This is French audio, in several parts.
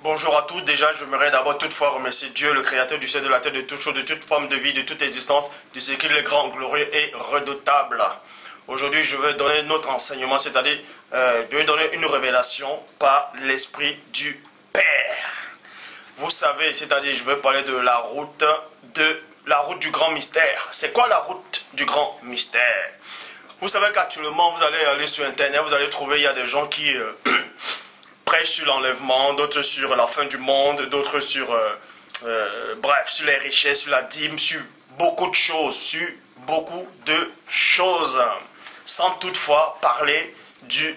Bonjour à tous, déjà j'aimerais d'abord toutefois remercier Dieu, le créateur du ciel, de la terre, de toute chose, de toute forme de vie, de toute existence, de ce qu'il est grand, glorieux et redoutable. Aujourd'hui je vais donner notre enseignement, c'est-à-dire je vais donner une révélation par l'Esprit du Père. Vous savez, c'est-à-dire je vais parler de la route du grand mystère. C'est quoi la route du grand mystère? Vous savez qu'actuellement vous allez aller sur internet, vous allez trouver, il y a des gens qui prêchent sur l'enlèvement, d'autres sur la fin du monde, d'autres sur, bref, sur les richesses, sur la dîme, sur beaucoup de choses, sans toutefois parler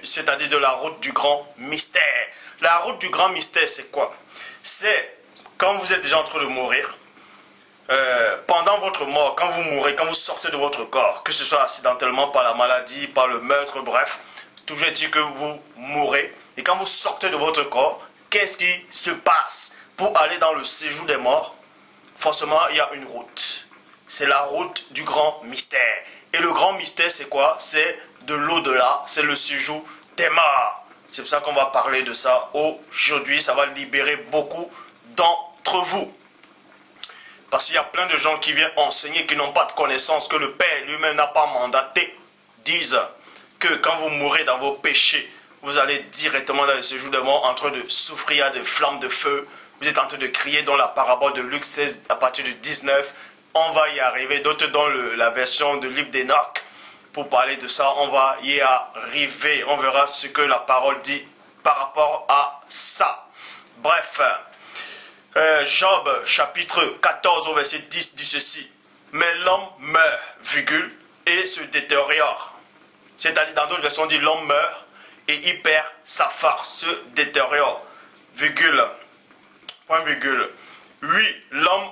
c'est-à-dire de la route du grand mystère. La route du grand mystère, c'est quoi? C'est quand vous êtes déjà en train de mourir, pendant votre mort, quand vous mourrez, quand vous sortez de votre corps, que ce soit accidentellement, par la maladie, par le meurtre, bref, toujours est-il que vous mourrez, et quand vous sortez de votre corps, qu'est-ce qui se passe? Pour aller dans le séjour des morts, forcément, il y a une route. C'est la route du grand mystère. Et le grand mystère, c'est quoi? C'est de l'au-delà, c'est le séjour des morts. C'est pour ça qu'on va parler de ça aujourd'hui. Ça va libérer beaucoup d'entre vous. Parce qu'il y a plein de gens qui viennent enseigner, qui n'ont pas de connaissance, que le Père lui-même n'a pas mandaté, disent que quand vous mourrez dans vos péchés, vous allez directement dans le séjour des morts en train de souffrir de flammes de feu. Vous êtes en train de crier dans la parabole de Luc 16 à partir du 19. On va y arriver. D'autres dans la version de livre d'Enoch. Pour parler de ça, on va y arriver. On verra ce que la parole dit par rapport à ça. Bref. Job chapitre 14 au verset 10 dit ceci. Mais l'homme meurt, virgule, et se détériore. C'est-à-dire dans d'autres versions on dit l'homme meurt et il perd sa force, se détériore, virgule, point virgule. Oui, l'homme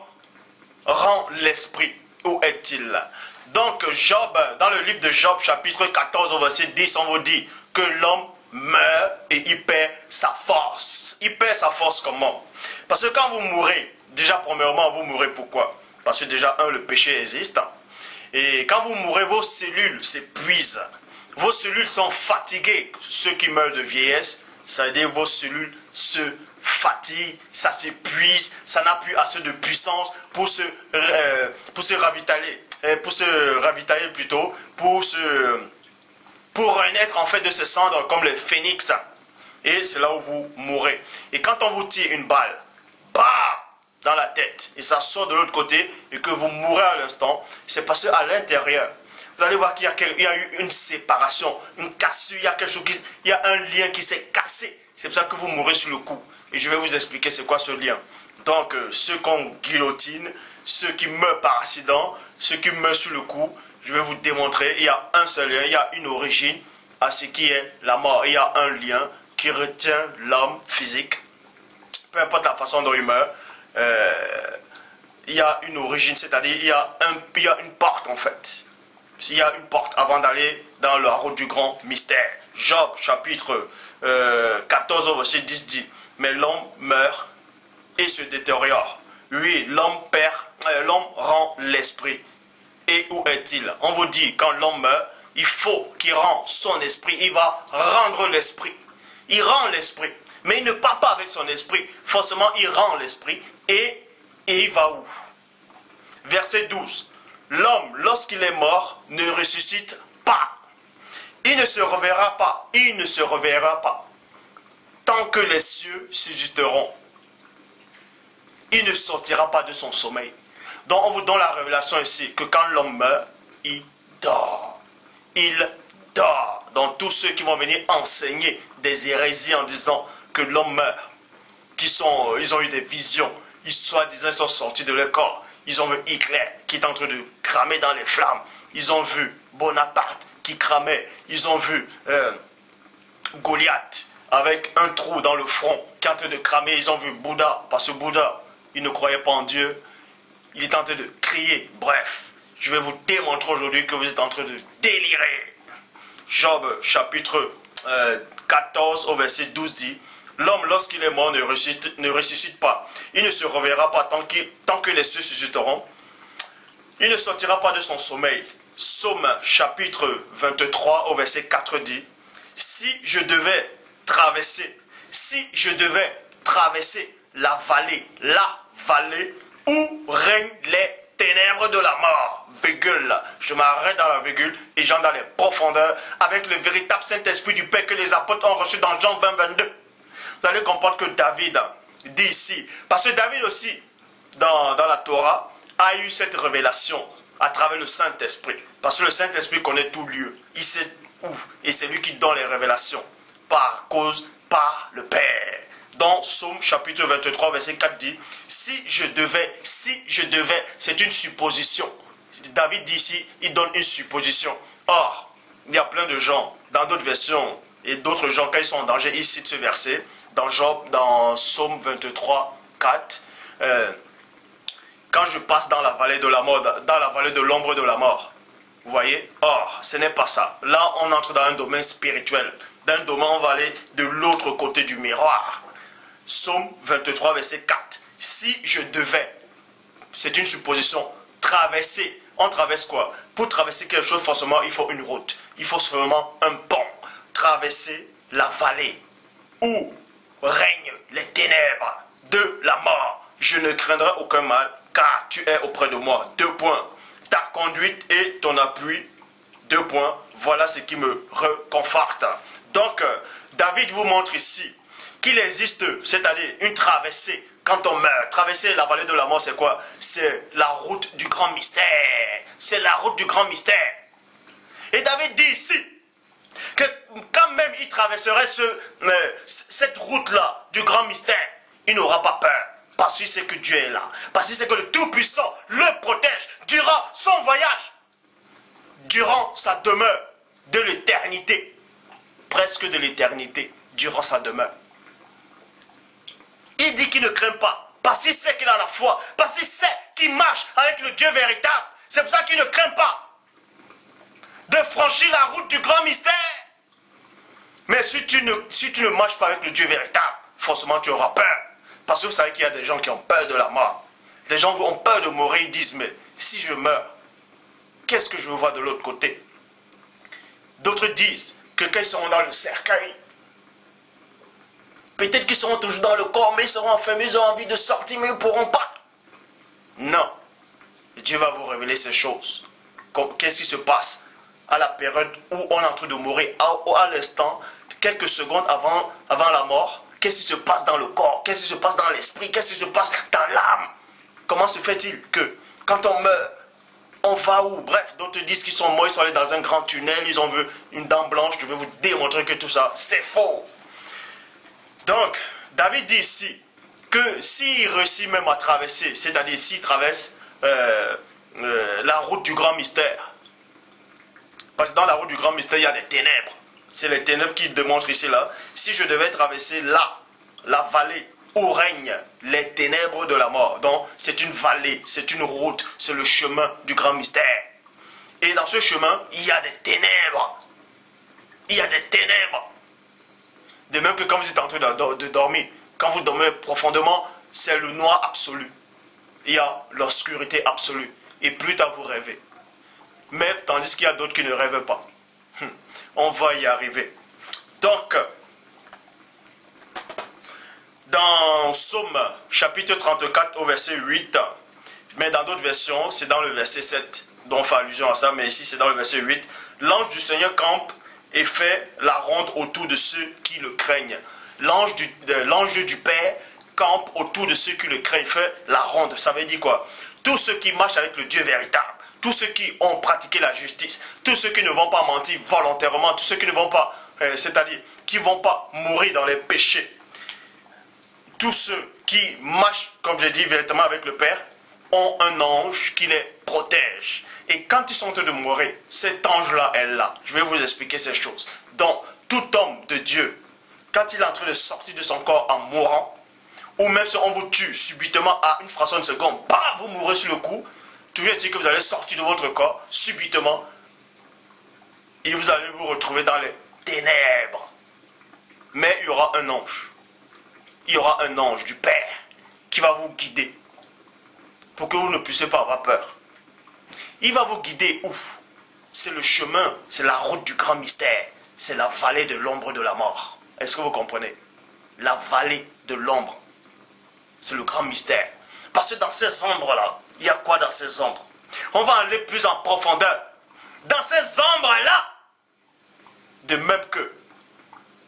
rend l'esprit. Où est-il? Donc Job, dans le livre de Job chapitre 14 au verset 10, on vous dit que l'homme meurt et il perd sa force. Il perd sa force comment? Parce que quand vous mourrez, déjà premièrement vous mourrez pourquoi? Parce que déjà le péché existe. Et quand vous mourrez, vos cellules s'épuisent. Vos cellules sont fatiguées. Ceux qui meurent de vieillesse, ça veut dire vos cellules se fatiguent, ça s'épuise, ça n'a plus assez de puissance pour se ravitailler, pour renaître en fait de se cendres comme les phénix. Et c'est là où vous mourrez. Et quand on vous tire une balle, bam, dans la tête, et ça sort de l'autre côté, et que vous mourrez à l'instant, c'est parce qu'à l'intérieur, vous allez voir qu'il y a eu une séparation, une cassure, il y a un lien qui s'est cassé. C'est pour ça que vous mourrez sur le coup. Et je vais vous expliquer c'est quoi ce lien. Donc, ceux qu'on guillotine, ceux qui meurent par accident, ceux qui meurent sur le coup, je vais vous démontrer, il y a un seul lien, il y a une origine à ce qui est la mort. Il y a un lien qui retient l'homme physique, peu importe la façon dont il meurt. Il y a une origine, c'est-à-dire il y a une porte en fait. Il y a une porte avant d'aller dans la route du grand mystère. Job chapitre 14 au verset 10 dit, mais l'homme meurt et se détériore. Oui, l'homme rend l'esprit. Et où est-il? On vous dit, quand l'homme meurt, il faut qu'il rende son esprit. Il va rendre l'esprit. Il rend l'esprit. Mais il ne part pas avec son esprit. Forcément, il rend l'esprit. Et il va où? Verset 12. L'homme, lorsqu'il est mort, ne ressuscite pas. Il ne se reverra pas. Il ne se reverra pas. Tant que les cieux subsisteront. Il ne sortira pas de son sommeil. Donc on vous donne la révélation ici que quand l'homme meurt, il dort. Il dort. Donc tous ceux qui vont venir enseigner des hérésies en disant que l'homme meurt, ils ont eu des visions, ils soi-disant sont sortis de leur corps. Ils ont vu Hitler qui est en train de cramer dans les flammes. Ils ont vu Bonaparte qui cramait. Ils ont vu Goliath avec un trou dans le front qui est en train de cramer. Ils ont vu Bouddha, parce que Bouddha, il ne croyait pas en Dieu. Il est en train de crier. Bref, je vais vous démontrer aujourd'hui que vous êtes en train de délirer. Job chapitre 14 au verset 12 dit, l'homme lorsqu'il est mort ne ressuscite pas. Il ne se reverra pas tant que les cieux susciteront. Il ne sortira pas de son sommeil. Psaume chapitre 23 au verset 4 dit, si je devais traverser traverser la vallée où règnent les ténèbres de la mort. Virgule. Je m'arrête dans la virgule et j'entre dans les profondeurs avec le véritable Saint-Esprit du Père que les apôtres ont reçu dans Jean 20, 22. Vous allez comprendre que David dit ici, parce que David aussi, dans la Torah, a eu cette révélation à travers le Saint-Esprit. Parce que le Saint-Esprit connaît tout lieu. Il sait où. Et c'est lui qui donne les révélations. Par le Père. Dans Psaume chapitre 23, verset 4 dit, si je devais, c'est une supposition. David dit ici, il donne une supposition. Or, il y a plein de gens, dans d'autres versions, et d'autres gens, quand ils sont en danger, ils citent ce verset, dans Psaume 23, 4, quand je passe dans la vallée de la mort, dans la vallée de l'ombre de la mort. Vous voyez? Or, ce n'est pas ça. Là, on entre dans un domaine spirituel. D'un domaine, on va aller de l'autre côté du miroir. Psaume 23, verset 4. Si je devais, c'est une supposition, traverser. On traverse quoi? Pour traverser quelque chose, forcément, il faut une route. Il faut seulement un pont. Traverser la vallée où règnent les ténèbres de la mort. Je ne craindrai aucun mal, car tu es auprès de moi. 2 points. Ta conduite et ton appui. 2 points. Voilà ce qui me réconforte. Donc, David vous montre ici qu'il existe, c'est-à-dire une traversée. Quand on meurt, traverser la vallée de la mort, c'est quoi? C'est la route du grand mystère. C'est la route du grand mystère. Et David dit ici que quand même il traverserait cette route-là du grand mystère, il n'aura pas peur. Parce qu'il sait que Dieu est là. Parce qu'il sait que le Tout-Puissant le protège durant son voyage. Durant sa demeure de l'éternité. Presque de l'éternité. Durant sa demeure. Il dit qu'il ne craint pas. Parce qu'il sait qu'il a la foi. Parce qu'il sait qu'il marche avec le Dieu véritable. C'est pour ça qu'il ne craint pas de franchir la route du grand mystère. Mais si tu ne marches pas avec le Dieu véritable, forcément tu auras peur. Parce que vous savez qu'il y a des gens qui ont peur de la mort. Les gens ont peur de mourir, ils disent, mais si je meurs, qu'est-ce que je vois de l'autre côté? D'autres disent que quand ils seront dans le cercueil, peut-être qu'ils seront toujours dans le corps, mais ils seront enfermés, ils auront envie de sortir, mais ils ne pourront pas. Non. Dieu va vous révéler ces choses. Qu'est-ce qui se passe à la période où on est en train de mourir, à l'instant, quelques secondes avant la mort? Qu'est-ce qui se passe dans le corps? Qu'est-ce qui se passe dans l'esprit? Qu'est-ce qui se passe dans l'âme? Comment se fait-il que quand on meurt, on va où? Bref, d'autres disent qu'ils sont morts, ils sont allés dans un grand tunnel, ils ont vu une dent blanche. Je vais vous démontrer que tout ça, c'est faux. Donc, David dit ici que s'il réussit même à traverser, c'est-à-dire s'il traverse la route du grand mystère, parce que dans la route du grand mystère, il y a des ténèbres. C'est les ténèbres qui démontrent ici là. Si je devais traverser là, la vallée où règnent les ténèbres de la mort. Donc c'est une vallée, c'est une route, c'est le chemin du grand mystère. Et dans ce chemin, il y a des ténèbres. Il y a des ténèbres. De même que quand vous êtes en train de dormir, quand vous dormez profondément, c'est le noir absolu. Il y a l'obscurité absolue. Et plus tard vous rêvez. Mais tandis qu'il y a d'autres qui ne rêvent pas. On va y arriver. Donc, dans Psaume chapitre 34 au verset 8, mais dans d'autres versions, c'est dans le verset 7, dont on fait allusion à ça, mais ici c'est dans le verset 8. L'ange du Seigneur campe et fait la ronde autour de ceux qui le craignent. L'ange du Père campe autour de ceux qui le craignent, fait la ronde. Ça veut dire quoi? Tous ceux qui marchent avec le Dieu véritable. Tous ceux qui ont pratiqué la justice, tous ceux qui ne vont pas mentir volontairement, tous ceux qui ne vont pas, c'est-à-dire qui ne vont pas mourir dans les péchés, tous ceux qui marchent, comme je dis, véritablement avec le Père, ont un ange qui les protège. Et quand ils sont en train de mourir, cet ange-là est là. Je vais vous expliquer ces choses. Donc, tout homme de Dieu, quand il est en train de sortir de son corps en mourant, ou même si on vous tue subitement à une fraction de seconde, bah, vous mourrez sur le coup. Toujours est-il que vous allez sortir de votre corps subitement et vous allez vous retrouver dans les ténèbres. Mais il y aura un ange. Il y aura un ange du Père qui va vous guider pour que vous ne puissiez pas avoir peur. Il va vous guider où? C'est le chemin, c'est la route du grand mystère. C'est la vallée de l'ombre de la mort. Est-ce que vous comprenez? La vallée de l'ombre. C'est le grand mystère. Parce que dans ces ombres-là, il y a quoi dans ces ombres? On va aller plus en profondeur. Dans ces ombres-là, de même que,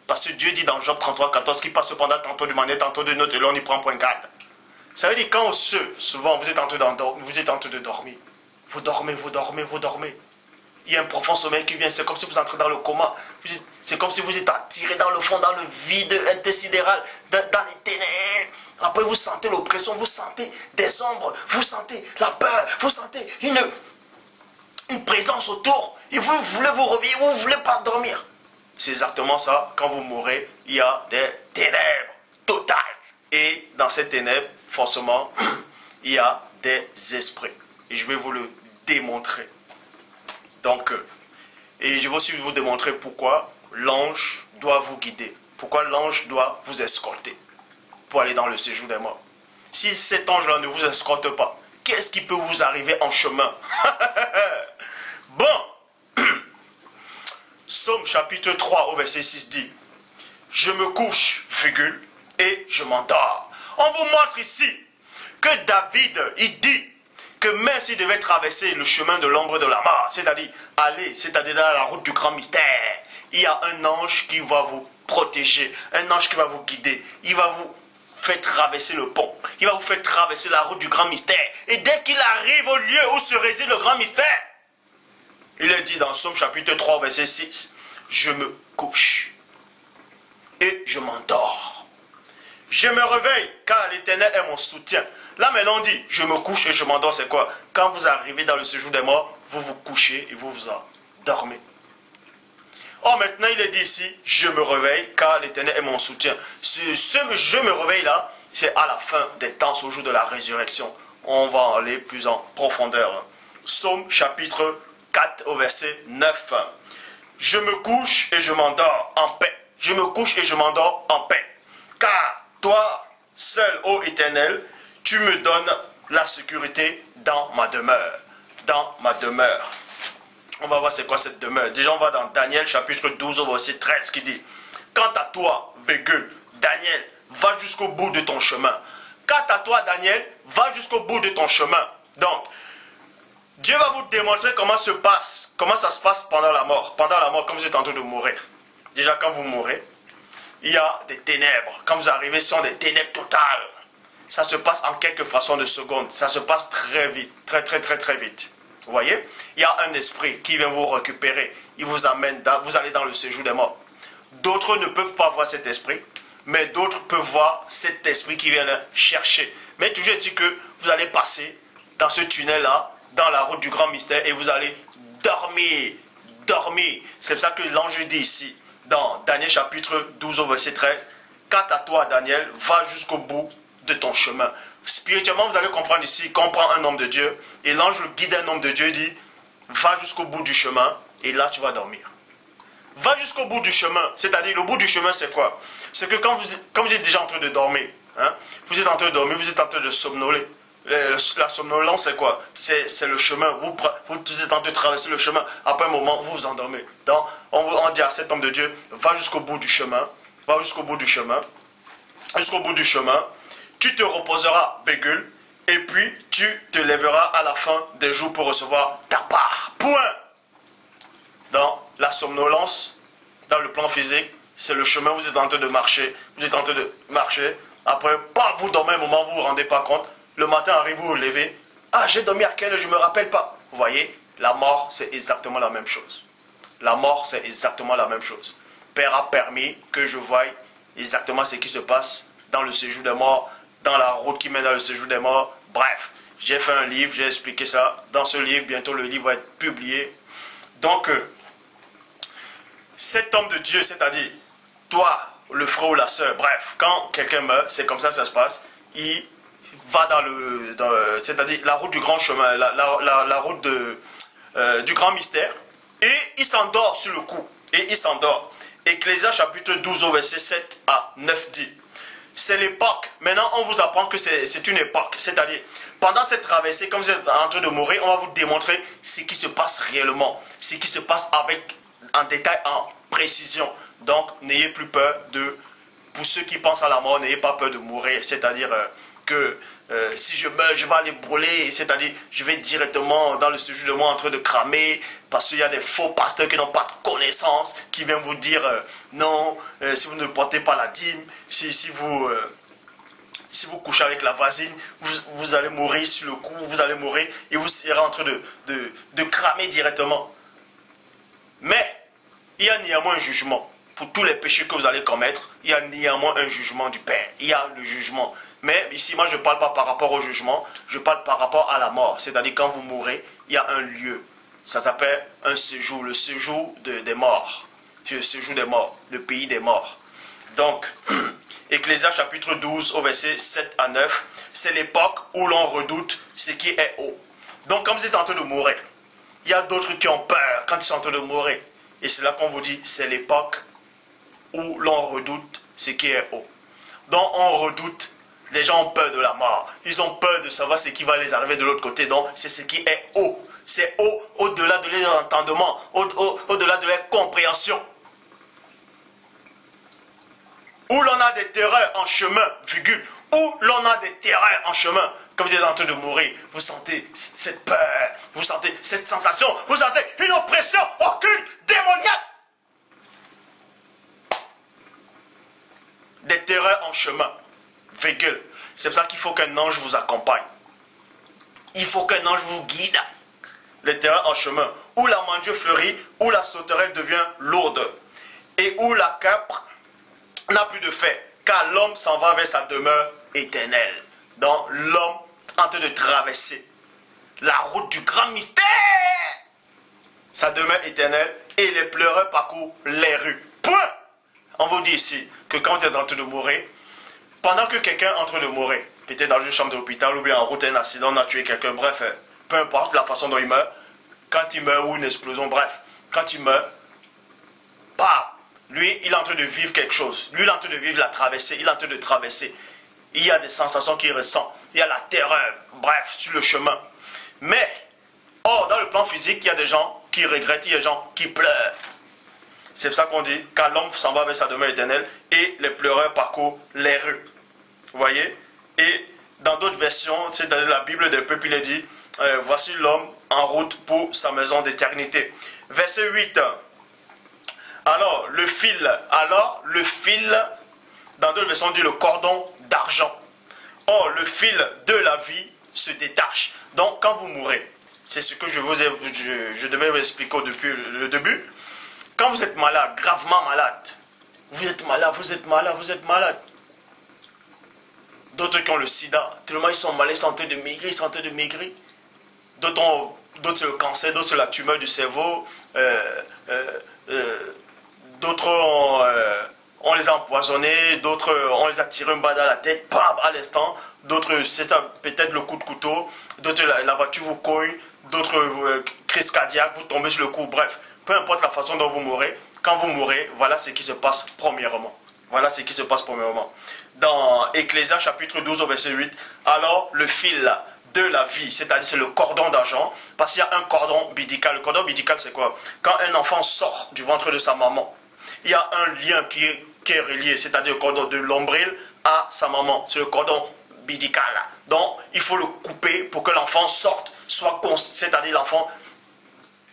parce que Dieu dit dans Job 33, 14, qu'il passe cependant tantôt d'une manière, tantôt d'une autre, et l'on y prend point garde. Ça veut dire quand souvent vous êtes en train de dormir. Vous dormez, vous dormez, vous dormez. Il y a un profond sommeil qui vient, c'est comme si vous entrez dans le coma. C'est comme si vous êtes attiré dans le fond, dans le vide intersidéral, dans les ténèbres. Après vous sentez l'oppression, vous sentez des ombres, vous sentez la peur, vous sentez une présence autour. Et vous voulez vous réveiller, vous ne voulez pas dormir. C'est exactement ça, quand vous mourrez, il y a des ténèbres totales. Et dans ces ténèbres, forcément, il y a des esprits. Et je vais vous le démontrer. Donc, et je vais aussi vous démontrer pourquoi l'ange doit vous guider. Pourquoi l'ange doit vous escorter pour aller dans le séjour des morts. Si cet ange-là ne vous escorte pas, qu'est-ce qui peut vous arriver en chemin? Bon. Psaume chapitre 3 au verset 6 dit, je me couche, virgule, et je m'endors. On vous montre ici que David, il dit que même s'il devait traverser le chemin de l'ombre de la mort, c'est-à-dire aller, c'est-à-dire dans la route du grand mystère, il y a un ange qui va vous protéger, un ange qui va vous guider, il va vous faire traverser le pont, il va vous faire traverser la route du grand mystère. Et dès qu'il arrive au lieu où se réside le grand mystère, il est dit dans Psaume chapitre 3, verset 6, je me couche et je m'endors. Je me réveille car l'Éternel est mon soutien. Là maintenant on dit, je me couche et je m'endors, c'est quoi? Quand vous arrivez dans le séjour des morts, vous vous couchez et vous vous endormez. Or maintenant il est dit ici, je me réveille car l'Éternel est mon soutien. Ce je me réveille là, c'est à la fin des temps, au jour de la résurrection. On va aller plus en profondeur. Psaume chapitre 4 au verset 9. Je me couche et je m'endors en paix. Je me couche et je m'endors en paix. Car toi, seul, ô Éternel, tu me donnes la sécurité dans ma demeure. Dans ma demeure. On va voir c'est quoi cette demeure. Déjà, on va dans Daniel chapitre 12 au verset 13 qui dit, quant à toi, virgule, Daniel, va jusqu'au bout de ton chemin. Quant à toi, Daniel, va jusqu'au bout de ton chemin. Donc, Dieu va vous démontrer comment ça se passe pendant la mort. Pendant la mort, quand vous êtes en train de mourir. Déjà, quand vous mourrez, il y a des ténèbres. Quand vous arrivez, ce sont des ténèbres totales. Ça se passe en quelques fractions de secondes. Ça se passe très vite. Très vite. Vous voyez? Il y a un esprit qui vient vous récupérer. Il vous amène, vous allez dans le séjour des morts. D'autres ne peuvent pas voir cet esprit. Mais d'autres peuvent voir cet esprit qui vient le chercher. Mais toujours dit que vous allez passer dans ce tunnel-là, dans la route du grand mystère, et vous allez dormir. Dormir. C'est ça que l'ange dit ici, dans Daniel chapitre 12 au verset 13. Quant à toi, Daniel, va jusqu'au bout de ton chemin. Spirituellement, vous allez comprendre ici qu'on prend un homme de Dieu, et l'ange guide un homme de Dieu, dit, va jusqu'au bout du chemin, et là tu vas dormir. Va jusqu'au bout du chemin, c'est-à-dire le bout du chemin c'est quoi? C'est que quand vous êtes déjà en train de dormir, hein, vous êtes en train de dormir, vous êtes en train de somnoler. La somnolence c'est quoi? C'est le chemin, vous êtes en train de traverser le chemin, après un moment vous vous endormez. Donc on dit à cet homme de Dieu, va jusqu'au bout du chemin, va jusqu'au bout du chemin, jusqu'au bout du chemin, tu te reposeras, virgule, et puis tu te lèveras à la fin des jours pour recevoir ta part. Point. Dans la somnolence, dans le plan physique, c'est le chemin, vous êtes en train de marcher, après, pas vous dormez un moment, vous ne vous rendez pas compte, le matin arrive, vous vous levez, ah j'ai dormi à quelle heure, je ne me rappelle pas. Vous voyez, la mort c'est exactement la même chose. La mort c'est exactement la même chose. Père a permis que je voie exactement ce qui se passe dans le séjour des morts, dans la route qui mène dans le séjour des morts. Bref, j'ai fait un livre, j'ai expliqué ça. Dans ce livre, bientôt le livre va être publié. Donc, cet homme de Dieu, c'est-à-dire toi, le frère ou la sœur, bref, quand quelqu'un meurt, c'est comme ça que ça se passe, il va c'est-à-dire la route du grand chemin, la route du grand mystère, et il s'endort sur le coup, et il s'endort. Ecclésias chapitre 12 au verset 7 à 9 dit, c'est l'époque, maintenant on vous apprend que c'est une époque, c'est-à-dire pendant cette traversée, comme vous êtes en train de mourir, on va vous démontrer ce qui se passe réellement, ce qui se passe en détail, en précision. Donc n'ayez plus peur de pour ceux qui pensent à la mort, n'ayez pas peur de mourir. C'est-à-dire que si je meurs, je vais aller brûler. C'est-à-dire, je vais directement dans le séjour de moi en train de cramer. Parce qu'il y a des faux pasteurs qui n'ont pas de connaissances, qui viennent vous dire non, si vous ne portez pas la dîme, si vous couchez avec la voisine, vous allez mourir sur le coup, vous allez mourir et vous serez en train de cramer directement. Mais il y a néanmoins un jugement. Pour tous les péchés que vous allez commettre, il y a néanmoins un jugement du Père. Il y a le jugement. Mais ici, moi, je ne parle pas par rapport au jugement, je parle par rapport à la mort. C'est-à-dire, quand vous mourrez, il y a un lieu. Ça s'appelle un séjour, le séjour des morts. C'est le séjour des morts, le pays des morts. Donc, Ecclésiaste chapitre 12 au verset 7 à 9, c'est l'époque où l'on redoute ce qui est haut. Donc, quand vous êtes en train de mourir, il y a d'autres qui ont peur quand ils sont en train de mourir. Et c'est là qu'on vous dit, c'est l'époque où l'on redoute ce qui est haut. Donc, on redoute, les gens ont peur de la mort. Ils ont peur de savoir ce qui va les arriver de l'autre côté. Donc, c'est ce qui est haut. C'est haut, au-delà de leur entendement, au-delà de leur compréhension. Où l'on a des terreurs en chemin, virgule, où l'on a des terreurs en chemin, quand vous êtes en train de mourir, vous sentez cette peur, vous sentez cette sensation, vous sentez une oppression occulte, démoniaque. Des terreurs en chemin, virgule. C'est pour ça qu'il faut qu'un ange vous accompagne. Il faut qu'un ange vous guide. Les terreurs en chemin, où la mandieu fleurit, où la sauterelle devient lourde, et où la capre n'a plus de fait, car l'homme s'en va vers sa demeure éternelle. Donc l'homme en train de traverser la route du grand mystère, sa demeure éternelle, et les pleureurs parcourent les rues. Point. On vous dit ici que quand vous êtes en train de mourir, pendant que quelqu'un est en train de mourir, peut-être dans une chambre d'hôpital ou bien en route, un accident, on a tué quelqu'un, bref, peu importe la façon dont il meurt, quand il meurt ou une explosion, bref, quand il meurt, bah, lui, il est en train de vivre quelque chose. Lui, il est en train de vivre la traversée. Il est en train de traverser. Il y a des sensations qu'il ressent. Il y a la terreur. Bref, sur le chemin. Mais, or, dans le plan physique, il y a des gens qui regrettent. Il y a des gens qui pleurent. C'est pour ça qu'on dit, quand l'homme s'en va vers sa demeure éternelle, et les pleureurs parcourent les rues. Vous voyez? Et dans d'autres versions, c'est dans la Bible des peuples, il est dit, voici l'homme en route pour sa maison d'éternité. Verset 8. Alors, le fil, dans d'autres versions, on dit le cordon d'argent. Or, le fil de la vie se détache. Donc, quand vous mourrez, c'est ce que je devais vous expliquer depuis le début. Quand vous êtes malade, gravement malade, vous êtes malade. D'autres qui ont le sida, tellement ils sont malades, ils sont en train de maigrir, D'autres c'est le cancer, d'autres c'est la tumeur du cerveau, d'autres on les a empoisonnés, d'autres on les a tiré une balle dans la tête, bam, à l'instant. D'autres c'est peut-être le coup de couteau, d'autres la voiture vous cogne, d'autres crise cardiaque, vous tombez sur le coup, bref. Peu importe la façon dont vous mourrez, quand vous mourrez, voilà ce qui se passe premièrement. Dans Ecclésiaste chapitre 12 au verset 8, alors le fil de la vie, c'est-à-dire c'est le cordon d'argent, parce qu'il y a un cordon bidical. Le cordon bidical, c'est quoi? Quand un enfant sort du ventre de sa maman, il y a un lien qui est relié, c'est-à-dire le cordon de l'ombril à sa maman. C'est le cordon bidical. Donc, il faut le couper pour que l'enfant sorte, c'est-à-dire l'enfant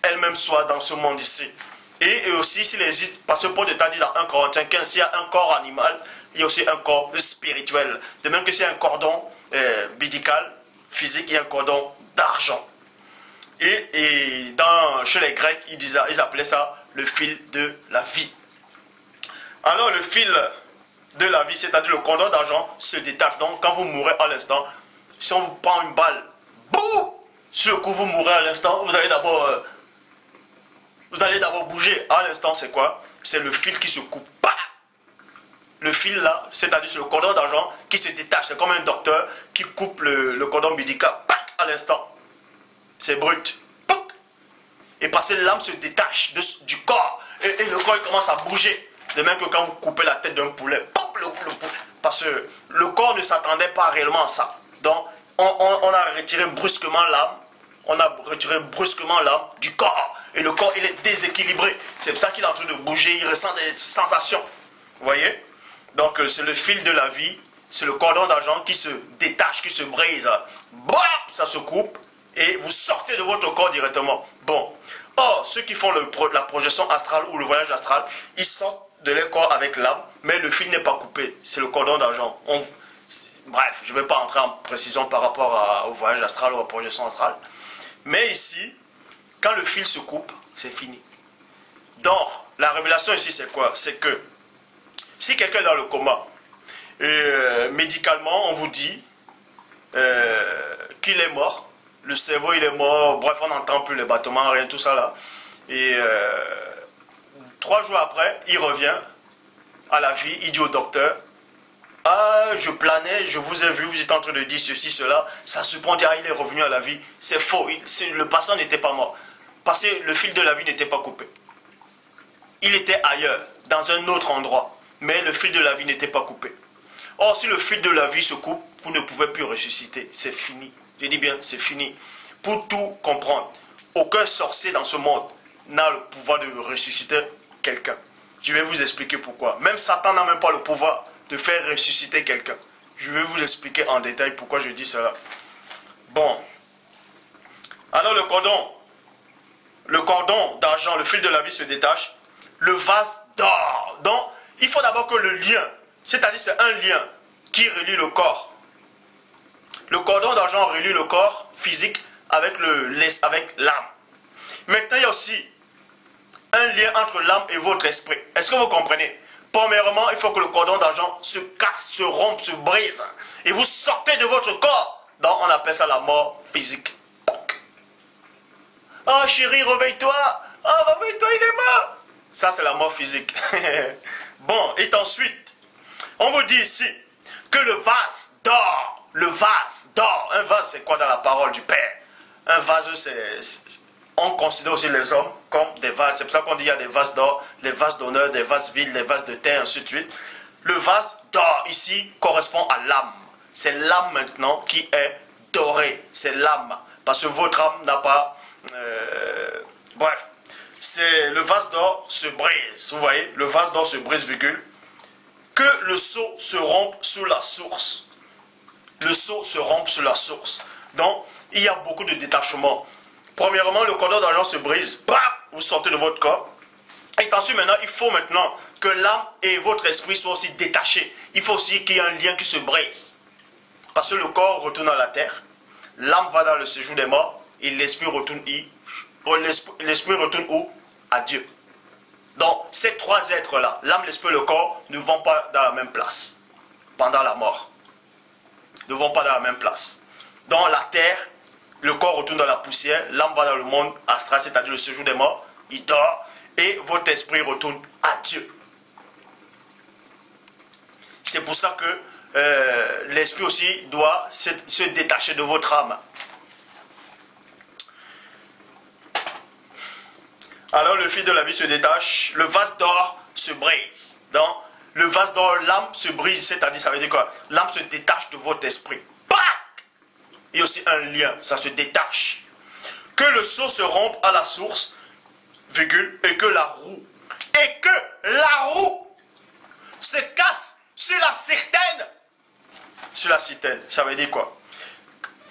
elle-même soit dans ce monde ici. Et aussi, s'il existe, parce que Paul dit dans 1 Corinthiens 15, s'il y a un corps animal, il y a aussi un corps spirituel. De même que s'il y a un cordon bidical, physique, il y a un cordon d'argent. Et chez les Grecs, ils appelaient ça le fil de la vie. Alors le fil de la vie, c'est-à-dire le cordon d'argent, se détache. Donc quand vous mourrez à l'instant, si on vous prend une balle, boum, sur le coup vous mourrez à l'instant, vous allez d'abord bouger. À l'instant, c'est quoi? C'est le fil qui se coupe. Bah! Le fil là, c'est-à-dire le cordon d'argent qui se détache. C'est comme un docteur qui coupe le cordon médical. À l'instant. C'est brut. Et parce que l'âme se détache du corps. Et le corps il commence à bouger. De même que quand vous coupez la tête d'un poulet. Parce que le corps ne s'attendait pas réellement à ça. Donc, on a retiré brusquement l'âme. On a retiré brusquement l'âme du corps. Et le corps, il est déséquilibré. C'est pour ça qu'il est en train de bouger. Il ressent des sensations. Vous voyez? Donc c'est le fil de la vie, c'est le cordon d'argent qui se détache, qui se brise. Bam, ça se coupe et vous sortez de votre corps directement. Bon. Or, ceux qui font la projection astrale ou le voyage astral, ils sortent de leur corps avec l'âme, mais le fil n'est pas coupé. C'est le cordon d'argent. Bref, je ne vais pas entrer en précision par rapport au voyage astral ou à la projection astrale. Mais ici, quand le fil se coupe, c'est fini. Donc, la révélation ici, c'est quoi? C'est que si quelqu'un est dans le coma, médicalement, on vous dit qu'il est mort, le cerveau il est mort, bref, on n'entend plus les battements, rien, tout ça là. Et 3 jours après, il revient à la vie, il dit au docteur, ah, je planais, je vous ai vu, vous êtes en train de dire ceci, cela, ça supprend, ah, il est revenu à la vie. C'est faux, le patient n'était pas mort, parce que le fil de la vie n'était pas coupé. Il était ailleurs, dans un autre endroit, mais le fil de la vie n'était pas coupé. Or, si le fil de la vie se coupe, vous ne pouvez plus ressusciter, c'est fini. Je dis bien, c'est fini. Pour tout comprendre, aucun sorcier dans ce monde n'a le pouvoir de ressusciter quelqu'un. Je vais vous expliquer pourquoi. Même Satan n'a même pas le pouvoir de faire ressusciter quelqu'un. Je vais vous expliquer en détail pourquoi je dis cela. Bon. Alors le cordon d'argent, le fil de la vie se détache. Le vase d'or. Donc, il faut d'abord que le lien, c'est-à-dire c'est un lien qui relie le corps. Le cordon d'argent relie le corps physique avec l'âme. Maintenant, il y a aussi un lien entre l'âme et votre esprit. Est-ce que vous comprenez? Premièrement, il faut que le cordon d'argent se casse, se rompe, se brise. Et vous sortez de votre corps. Donc, on appelle ça la mort physique. Oh chérie, réveille-toi. Oh, réveille-toi, il est mort. Ça, c'est la mort physique. Bon, et ensuite, on vous dit ici que le vase d'or, un vase, c'est quoi dans la parole du Père? Un vase, on considère aussi les hommes comme des vases. C'est pour ça qu'on dit qu'il y a des vases d'or, des vases d'honneur, des vases vides, des vases de terre, ainsi de suite. Le vase d'or, ici, correspond à l'âme. C'est l'âme maintenant qui est dorée. C'est l'âme. Parce que votre âme n'a pas... bref. C'est le vase d'or se brise. Vous voyez, le vase d'or se brise, virgule. Que le seau se rompe sous la source. Le seau se rompe sous la source. Donc, il y a beaucoup de détachement. Premièrement, le cordon d'argent se brise. Bam, vous sortez de votre corps. Et ensuite, maintenant, il faut maintenant que l'âme et votre esprit soient aussi détachés. Il faut aussi qu'il y ait un lien qui se brise. Parce que le corps retourne à la terre. L'âme va dans le séjour des morts. Et l'esprit retourne l'esprit retourne où? À Dieu. Donc, ces 3 êtres-là, l'âme, l'esprit et le corps, ne vont pas dans la même place pendant la mort. Ne vont pas dans la même place. Dans la terre, le corps retourne dans la poussière, l'âme va dans le monde astral, c'est-à-dire le séjour des morts, il dort, et votre esprit retourne à Dieu. C'est pour ça que l'esprit aussi doit se détacher de votre âme. Alors le fil de la vie se détache, le vase d'or se brise. Dans le vase d'or, l'âme se brise, c'est-à-dire, ça veut dire quoi? L'âme se détache de votre esprit. Pac! Il y a aussi un lien, ça se détache. Que le seau se rompe à la source, virgule, et que la roue se casse sur la citerne. Sur la citerne, ça veut dire quoi?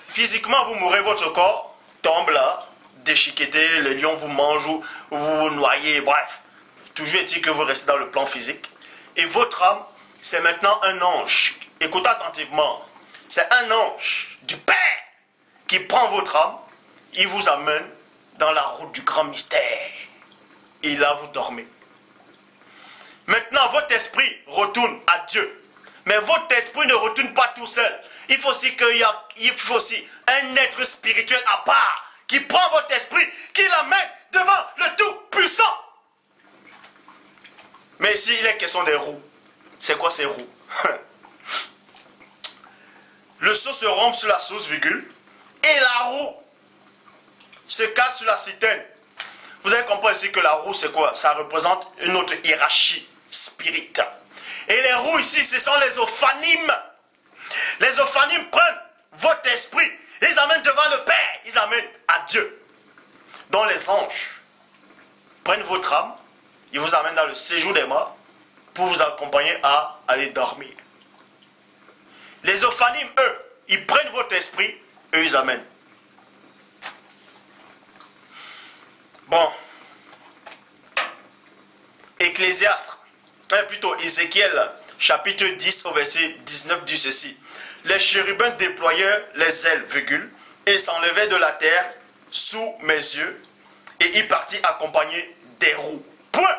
Physiquement, vous mourrez, votre corps tombe là, déchiqueté, les lions vous mangent, ou vous noyez, bref. Toujours est-il que vous restez dans le plan physique. Et votre âme, c'est maintenant un ange. Écoutez attentivement. C'est un ange du Père qui prend votre âme, il vous amène dans la route du grand mystère. Et là, vous dormez. Maintenant, votre esprit retourne à Dieu. Mais votre esprit ne retourne pas tout seul. Il faut aussi un être spirituel à part qui prend votre esprit, qui l'amène devant le Tout-Puissant. Mais ici, il est question des roues. C'est quoi ces roues? Le seau se rompt sur la source, virgule, et la roue se casse sur la citerne. Vous avez compris ici que la roue, c'est quoi? Ça représente une autre hiérarchie spirituelle. Et les roues ici, ce sont les ophanimes. Les ophanimes prennent votre esprit, ils amènent devant le Père, ils amènent à Dieu. Donc les anges prennent votre âme, ils vous amènent dans le séjour des morts, pour vous accompagner à aller dormir. Les Ophanimes, eux, ils prennent votre esprit et ils amènent. Bon. Ecclésiaste, plutôt Ézéchiel, chapitre 10 au verset 19 dit ceci. Les chérubins déployèrent les ailes, virgule, et s'enlevaient de la terre sous mes yeux, et il partit accompagné des roues. Point.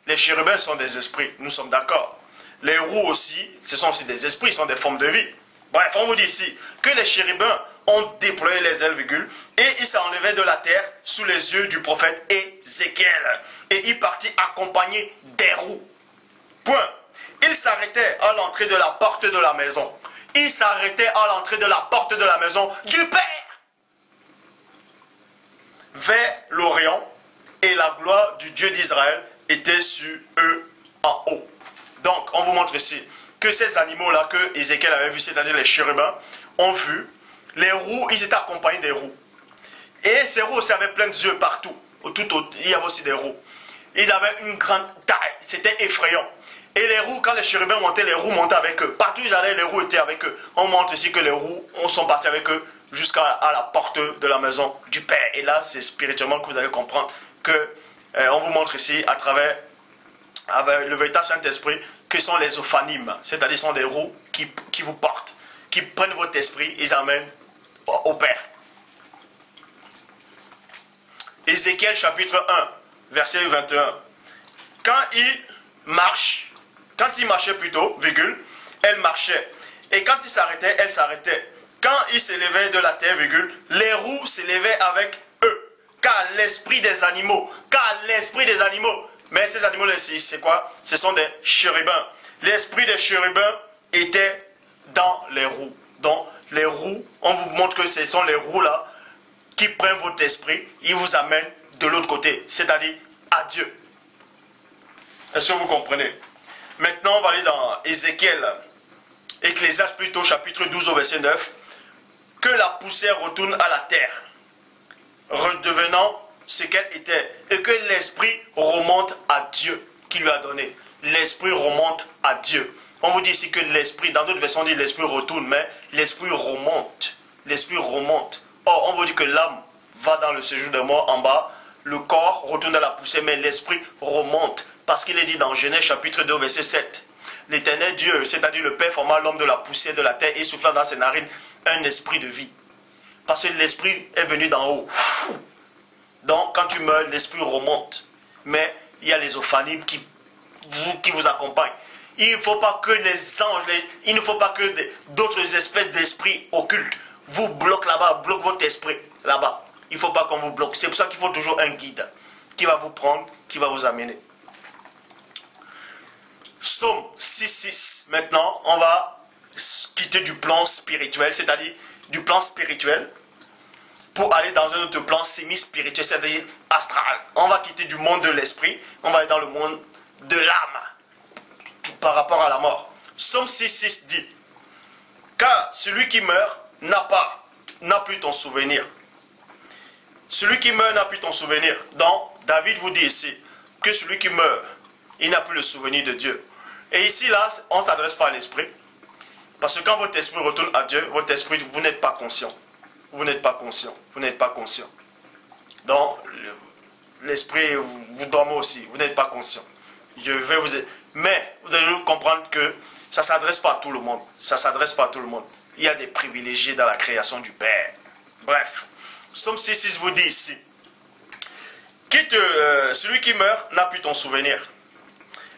Les chérubins sont des esprits, nous sommes d'accord. Les roues aussi, ce sont aussi des esprits, ce sont des formes de vie. Bref, on vous dit ici que les chérubins ont déployé les ailes, virgule, et ils s'enlevaient de la terre sous les yeux du prophète Ézéchiel. Et il partit accompagné des roues. Point. Il s'arrêtait à l'entrée de la porte de la maison. Il s'arrêtait à l'entrée de la porte de la maison du Père. Vers l'Orient, et la gloire du Dieu d'Israël était sur eux en haut. Donc, on vous montre ici que ces animaux-là que Ézéchiel avait vus, c'est-à-dire les chérubins, ont vu les roues, ils étaient accompagnés des roues. Et ces roues aussi avaient plein d'yeux partout. Il y avait aussi des roues. Ils avaient une grande taille, c'était effrayant. Et les roues, quand les chérubins montaient, les roues montaient avec eux. Partout où ils allaient, les roues étaient avec eux. On montre ici que les roues sont partis avec eux jusqu'à la porte de la maison du Père. Et là, c'est spirituellement que vous allez comprendre que on vous montre ici, à travers avec le véritable Saint-Esprit, que sont les Ophanimes. C'est-à-dire, sont des roues qui vous portent, qui prennent votre esprit, ils amènent au Père. Ézéchiel chapitre 1, verset 21. Quand il marchait plutôt, virgule, elle marchait. Et quand il s'arrêtait, elle s'arrêtait. Quand il s'élevait de la terre, virgule, les roues s'élevaient avec eux. Car l'esprit des animaux, mais ces animaux-là, c'est quoi? Ce sont des chérubins. L'esprit des chérubins était dans les roues. Donc, les roues, on vous montre que ce sont les roues-là qui prennent votre esprit, ils vous amènent de l'autre côté, c'est-à-dire à Dieu. Est-ce que vous comprenez? Maintenant, on va aller dans Ézéchiel, Ecclésiaste plutôt, chapitre 12 au verset 9. Que la poussière retourne à la terre, redevenant ce qu'elle était, et que l'esprit remonte à Dieu qui lui a donné. L'esprit remonte à Dieu. On vous dit ici que l'esprit, dans d'autres versions on dit l'esprit retourne, mais l'esprit remonte. L'esprit remonte. Or, on vous dit que l'âme va dans le séjour des morts en bas, le corps retourne dans la poussière, mais l'esprit remonte. Parce qu'il est dit dans Genèse chapitre 2, verset 7. L'Éternel Dieu, c'est-à-dire le Père, forma l'homme de la poussière de la terre et souffla dans ses narines un esprit de vie. Parce que l'esprit est venu d'en haut. Donc, quand tu meurs, l'esprit remonte. Mais il y a les Ophanimes qui vous accompagnent. Il ne faut pas que les anges, il ne faut pas que d'autres espèces d'esprits occultes vous bloquent là-bas, bloquent votre esprit là-bas. Il ne faut pas qu'on vous bloque. C'est pour ça qu'il faut toujours un guide qui va vous prendre, qui va vous amener. Psaume 6.6. Maintenant, on va quitter du plan spirituel, c'est-à-dire du plan spirituel, pour aller dans un autre plan semi-spirituel, c'est-à-dire astral. On va quitter du monde de l'esprit, on va aller dans le monde de l'âme, par rapport à la mort. Psaume 6.6 dit, car celui qui meurt n'a plus ton souvenir. Celui qui meurt n'a plus ton souvenir. Donc, David vous dit ici, que celui qui meurt, il n'a plus le souvenir de Dieu. Et ici, là, on ne s'adresse pas à l'esprit. Parce que quand votre esprit retourne à Dieu, votre esprit, vous n'êtes pas conscient. Vous n'êtes pas conscient. Vous n'êtes pas conscient. Donc, l'esprit, vous dormez aussi. Vous n'êtes pas conscient. Mais, vous allez comprendre que ça ne s'adresse pas à tout le monde. Ça ne s'adresse pas à tout le monde. Il y a des privilégiés dans la création du Père. Bref, Psaume 6.6 vous dit ici, celui qui meurt n'a plus ton souvenir.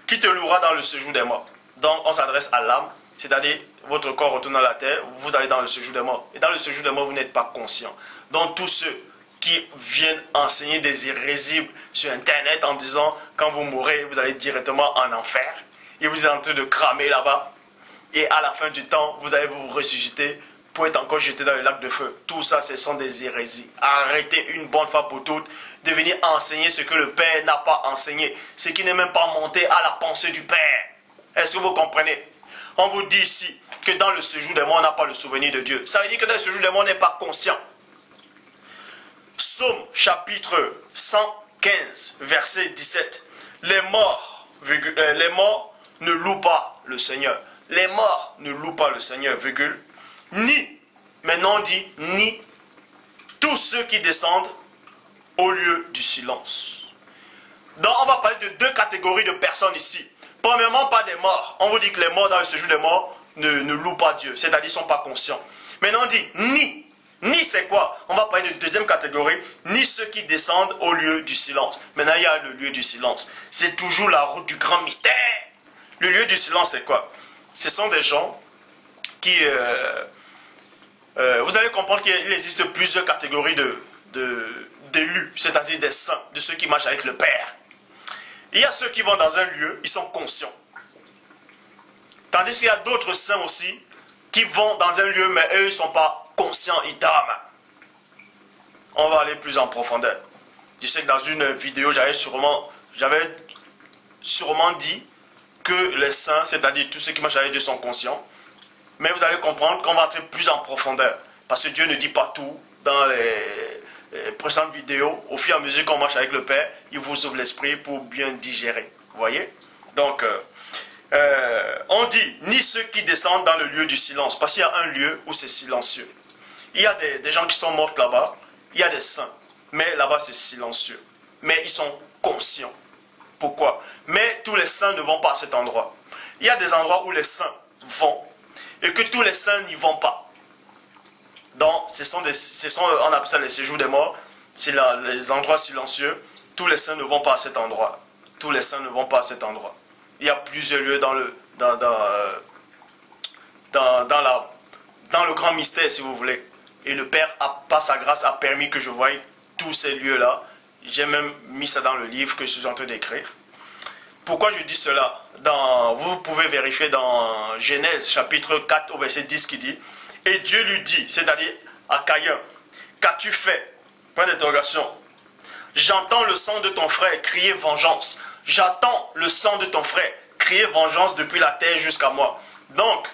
Qui te louera dans le séjour des morts. Donc, on s'adresse à l'âme, c'est-à-dire votre corps retourne à la terre, vous allez dans le séjour des morts. Et dans le séjour des morts, vous n'êtes pas conscient. Donc, tous ceux qui viennent enseigner des hérésies sur Internet en disant, quand vous mourrez, vous allez directement en enfer, et vous êtes en train de cramer là-bas, et à la fin du temps, vous allez vous ressusciter pour être encore jeté dans le lac de feu. Tout ça, ce sont des hérésies. Arrêtez une bonne fois pour toutes de venir enseigner ce que le Père n'a pas enseigné. Ce qui n'est même pas monté à la pensée du Père. Est-ce que vous comprenez? On vous dit ici que dans le séjour des morts, on n'a pas le souvenir de Dieu. Ça veut dire que dans le séjour des morts, on n'est pas conscient. Psaume chapitre 115, verset 17. Les morts ne louent pas le Seigneur. Les morts ne louent pas le Seigneur, virgule. Ni, maintenant on dit, ni tous ceux qui descendent au lieu du silence. Donc on va parler de deux catégories de personnes ici. Premièrement, pas des morts. On vous dit que les morts dans le séjour des morts ne louent pas Dieu, c'est-à-dire qu'ils ne sont pas conscients. Maintenant on dit, ni. Ni c'est quoi? On va parler de deuxième catégorie, ni ceux qui descendent au lieu du silence. Maintenant il y a le lieu du silence. C'est toujours la route du grand mystère. Le lieu du silence c'est quoi? Ce sont des gens qui... vous allez comprendre qu'il existe plusieurs catégories d'élus, c'est-à-dire des saints, de ceux qui marchent avec le Père. Il y a ceux qui vont dans un lieu, ils sont conscients. Tandis qu'il y a d'autres saints aussi qui vont dans un lieu, mais eux, ils ne sont pas conscients, ils dorment. On va aller plus en profondeur. Je sais que dans une vidéo, j'avais sûrement dit que les saints, c'est-à-dire tous ceux qui marchent avec Dieu, sont conscients. Mais vous allez comprendre qu'on va entrer plus en profondeur. Parce que Dieu ne dit pas tout dans les précédentes vidéos. Au fur et à mesure qu'on marche avec le Père, il vous ouvre l'esprit pour bien digérer. Vous voyez? Donc, on dit, ni ceux qui descendent dans le lieu du silence. Parce qu'il y a un lieu où c'est silencieux. Il y a des gens qui sont morts là-bas. Il y a des saints. Mais là-bas, c'est silencieux. Mais ils sont conscients. Pourquoi? Mais tous les saints ne vont pas à cet endroit. Il y a des endroits où les saints vont et que tous les saints n'y vont pas. Donc, on appelle ça les séjours des morts. C'est les endroits silencieux. Tous les saints ne vont pas à cet endroit. Tous les saints ne vont pas à cet endroit. Il y a plusieurs lieux dans le grand mystère, si vous voulez. Et le Père, par sa grâce, a permis que je voie tous ces lieux-là. J'ai même mis ça dans le livre que je suis en train d'écrire. Pourquoi je dis cela? Vous pouvez vérifier dans Genèse chapitre 4 au verset 10 qui dit « Et Dieu lui dit, c'est-à-dire à Caïn, qu'as-tu fait ?» Point d'interrogation. « J'entends le sang de ton frère crier vengeance. J'attends le sang de ton frère crier vengeance depuis la terre jusqu'à moi. » Donc,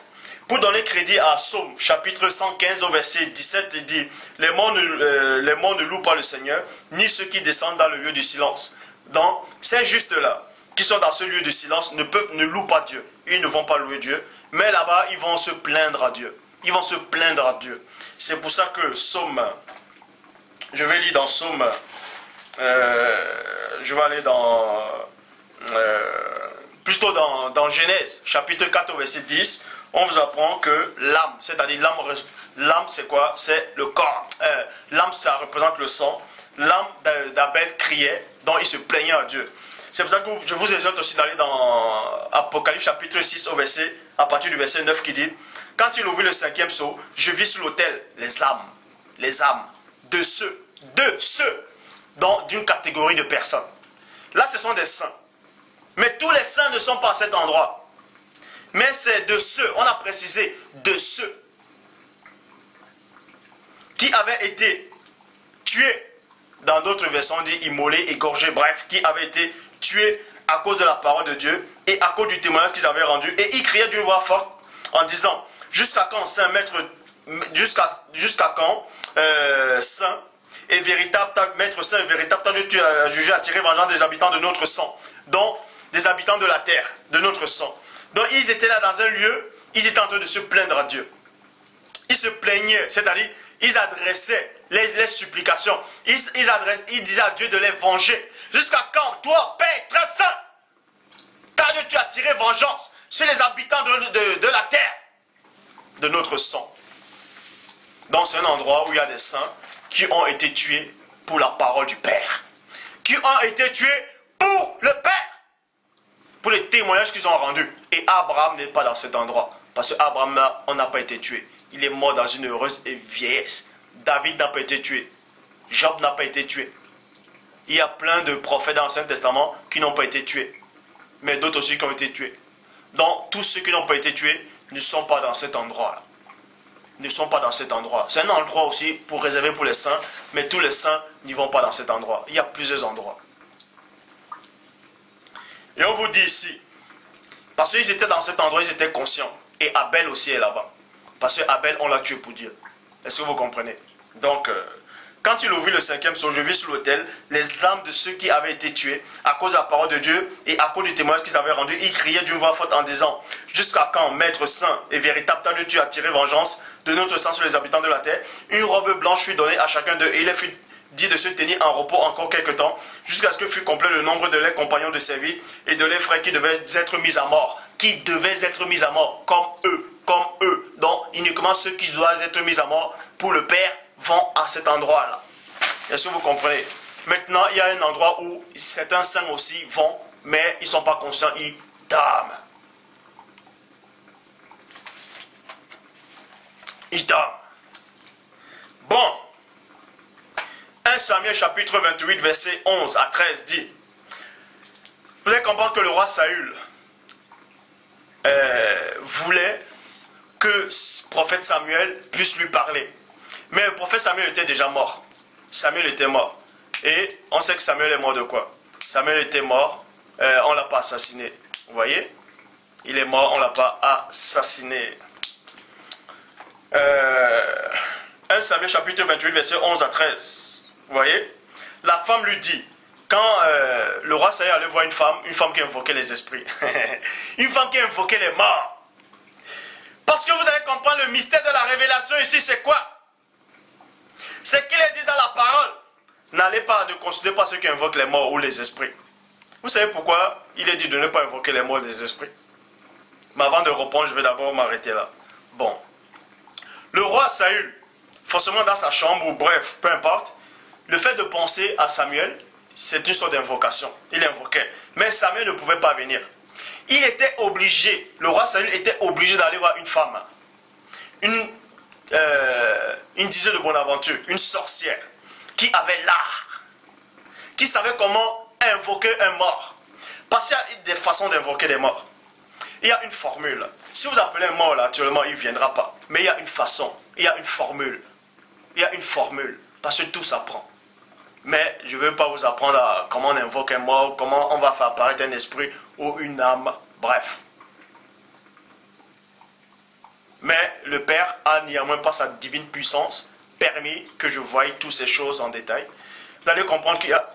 pour donner crédit à Psaume chapitre 115 au verset 17, il dit « Les morts ne louent pas le Seigneur, ni ceux qui descendent dans le lieu du silence. » Donc, c'est juste là qui sont dans ce lieu de silence ne louent pas Dieu. Ils ne vont pas louer Dieu. Mais là-bas, ils vont se plaindre à Dieu. Ils vont se plaindre à Dieu. C'est pour ça que Psaume, je vais lire dans Psaume, je vais aller plutôt dans Genèse, chapitre 4 au verset 10, on vous apprend que l'âme, c'est-à-dire l'âme c'est quoi? C'est le corps. L'âme, ça représente le sang. L'âme d'Abel criait, donc il se plaignait à Dieu. C'est pour ça que je vous exhorte aussi d'aller dans Apocalypse chapitre 6 à partir du verset 9 qui dit « Quand il ouvrit le 5e sceau, je vis sur l'autel les âmes de ceux, d'une catégorie de personnes. » Là, ce sont des saints. Mais tous les saints ne sont pas à cet endroit. Mais c'est de ceux, on a précisé, de ceux qui avaient été tués. Dans d'autres versions, on dit immolés, égorgés, bref, qui avaient été tués à cause de la parole de Dieu et à cause du témoignage qu'ils avaient rendu. Et ils criaient d'une voix forte en disant, jusqu'à quand, saint maître, jusqu'à quand, saint et véritable, maître saint et véritable, tant que tu as jugé à tirer vengeance des habitants de notre sang, donc des habitants de la terre, de notre sang. Donc ils étaient là dans un lieu, ils étaient en train de se plaindre à Dieu. Ils se plaignaient, c'est-à-dire, ils adressaient les supplications. Ils disaient à Dieu de les venger. Jusqu'à quand, toi, Père très saint, car Dieu, tu as tiré vengeance sur les habitants de la terre, de notre sang. Donc c'est un endroit où il y a des saints qui ont été tués pour la parole du Père. Qui ont été tués pour le Père. Pour les témoignages qu'ils ont rendus. Et Abraham n'est pas dans cet endroit. Parce qu'Abraham, on n'a pas été tué. Il est mort dans une heureuse vieillesse. David n'a pas été tué. Job n'a pas été tué. Il y a plein de prophètes dans l'Ancien Testament qui n'ont pas été tués. Mais d'autres aussi qui ont été tués. Donc, tous ceux qui n'ont pas été tués ne sont pas dans cet endroit-là. Ne sont pas dans cet endroit. C'est un endroit aussi pour réserver pour les saints, mais tous les saints n'y vont pas dans cet endroit. Il y a plusieurs endroits. Et on vous dit ici, parce qu'ils étaient dans cet endroit, ils étaient conscients. Et Abel aussi est là-bas. Parce que Abel, on l'a tué pour Dieu. Est-ce que vous comprenez? Donc, Quand il ouvrit le cinquième sceau, je vis sur l'autel les âmes de ceux qui avaient été tués à cause de la parole de Dieu et à cause du témoignage qu'ils avaient rendu. Ils criaient d'une voix forte en disant: jusqu'à quand, Maître saint et véritable, t'as-tu attiré vengeance de notre sang sur les habitants de la terre? Une robe blanche fut donnée à chacun d'eux et il fut dit de se tenir en repos encore quelque temps, jusqu'à ce que fût complet le nombre de leurs compagnons de service et de leurs frères qui devaient être mis à mort. Qui devaient être mis à mort, comme eux. Donc, uniquement ceux qui doivent être mis à mort pour le Père vont à cet endroit-là. Est-ce que vous comprenez? Maintenant, il y a un endroit où certains saints aussi vont, mais ils ne sont pas conscients, ils dorment. Ils dorment. Bon. 1 Samuel chapitre 28, verset 11 à 13 dit: vous allez comprendre que le roi Saül voulait que le prophète Samuel puisse lui parler. Mais le prophète Samuel était déjà mort. Samuel était mort. Et on sait que Samuel est mort de quoi? Samuel était mort, on ne l'a pas assassiné. Vous voyez? Il est mort, on ne l'a pas assassiné. 1 Samuel chapitre 28, verset 11 à 13. Vous voyez? La femme lui dit, quand le roi Saül allait voir une femme qui invoquait les esprits, une femme qui invoquait les morts. Parce que vous allez comprendre le mystère de la révélation ici, c'est quoi? C'est qu'il est dit dans la parole, ne considérez pas ceux qui invoquent les morts ou les esprits. Vous savez pourquoi il est dit de ne pas invoquer les morts et les esprits? Mais avant de répondre, je vais d'abord m'arrêter là. Bon. Le roi Saül, forcément dans sa chambre, ou bref, peu importe, le fait de penser à Samuel, c'est une sorte d'invocation. Il invoquait. Mais Samuel ne pouvait pas venir. Il était obligé, le roi Saül était obligé d'aller voir une femme. Une dizaine de Bonaventure, une sorcière, qui avait l'art, qui savait comment invoquer un mort. Parce qu'il y a des façons d'invoquer des morts. Il y a une formule. Si vous appelez un mort, là, actuellement, il ne viendra pas. Mais il y a une façon, il y a une formule. Il y a une formule, parce que tout s'apprend. Mais je ne veux pas vous apprendre à comment on invoque un mort, comment on va faire apparaître un esprit ou une âme, bref. Mais le Père a néanmoins par sa divine puissance permis que je voie toutes ces choses en détail. Vous allez comprendre qu'il y a,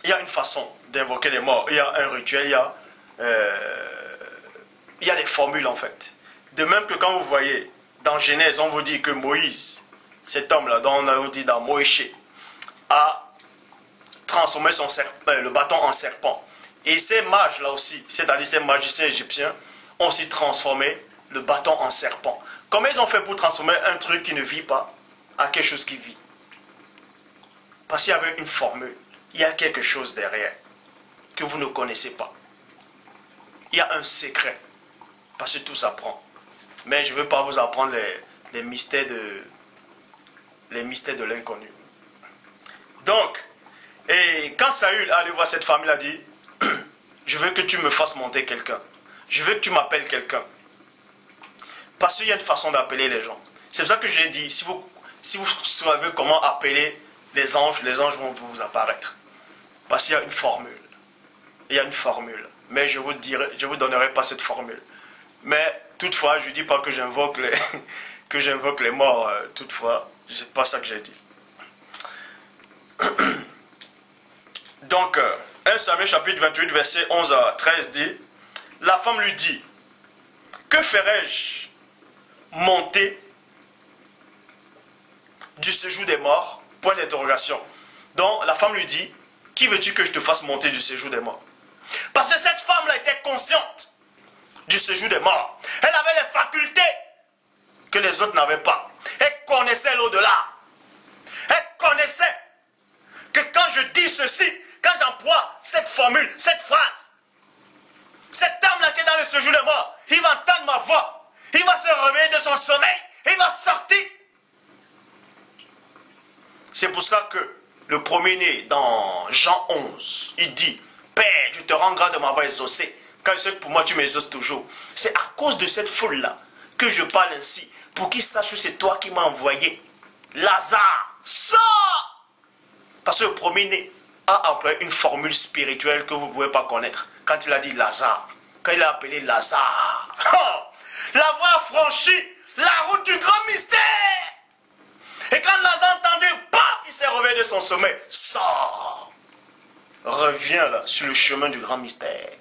il y a une façon d'invoquer les morts. Il y a un rituel, il y a des formules en fait. De même que quand vous voyez dans Genèse, on vous dit que Moïse, cet homme-là, dont on a dit dans Moïse, a transformé le bâton en serpent. Et ces mages-là aussi, c'est-à-dire ces magiciens égyptiens, ont aussi transformé le bâton en serpent. Comment ils ont fait pour transformer un truc qui ne vit pas à quelque chose qui vit? Parce qu'il y avait une formule. Il y a quelque chose derrière que vous ne connaissez pas. Il y a un secret. Parce que tout s'apprend. Mais je ne veux pas vous apprendre les mystères de l'inconnu. Donc, et quand Saül allait voir cette femme, il a dit: je veux que tu me fasses monter quelqu'un. Je veux que tu m'appelles quelqu'un. Parce qu'il y a une façon d'appeler les gens. C'est pour ça que j'ai dit, si vous savez comment appeler les anges vont vous apparaître. Parce qu'il y a une formule. Il y a une formule. Mais je vous donnerai pas cette formule. Mais toutefois, je ne dis pas que j'invoque les morts. Toutefois, c'est pas ça que j'ai dit. Donc, 1 Samuel chapitre 28, verset 11 à 13 dit: la femme lui dit: que ferais-je monter du séjour des morts? Point d'interrogation. Donc, la femme lui dit: qui veux-tu que je te fasse monter du séjour des morts? Parce que cette femme-là était consciente du séjour des morts. Elle avait les facultés que les autres n'avaient pas. Elle connaissait l'au-delà. Elle connaissait que quand je dis ceci, quand j'emploie cette formule, cette phrase, cet homme-là qui est dans le séjour des morts, il va entendre ma voix. Il va se réveiller de son sommeil. Il va sortir. C'est pour ça que le premier-né dans Jean 11, il dit: Père, je te rends grâce de m'avoir exaucé. Quand je sais que pour moi tu m'exauces toujours. C'est à cause de cette foule-là que je parle ainsi. Pour qu'ils sachent que c'est toi qui m'as envoyé. Lazare, sors! Parce que le premier-né a employé une formule spirituelle que vous ne pouvez pas connaître. Quand il a dit Lazare, quand il a appelé Lazare, la voix a franchi la route du grand mystère. Et quand Lazare a entendu, bam! son sommeil, sort. Reviens là, sur le chemin du grand mystère.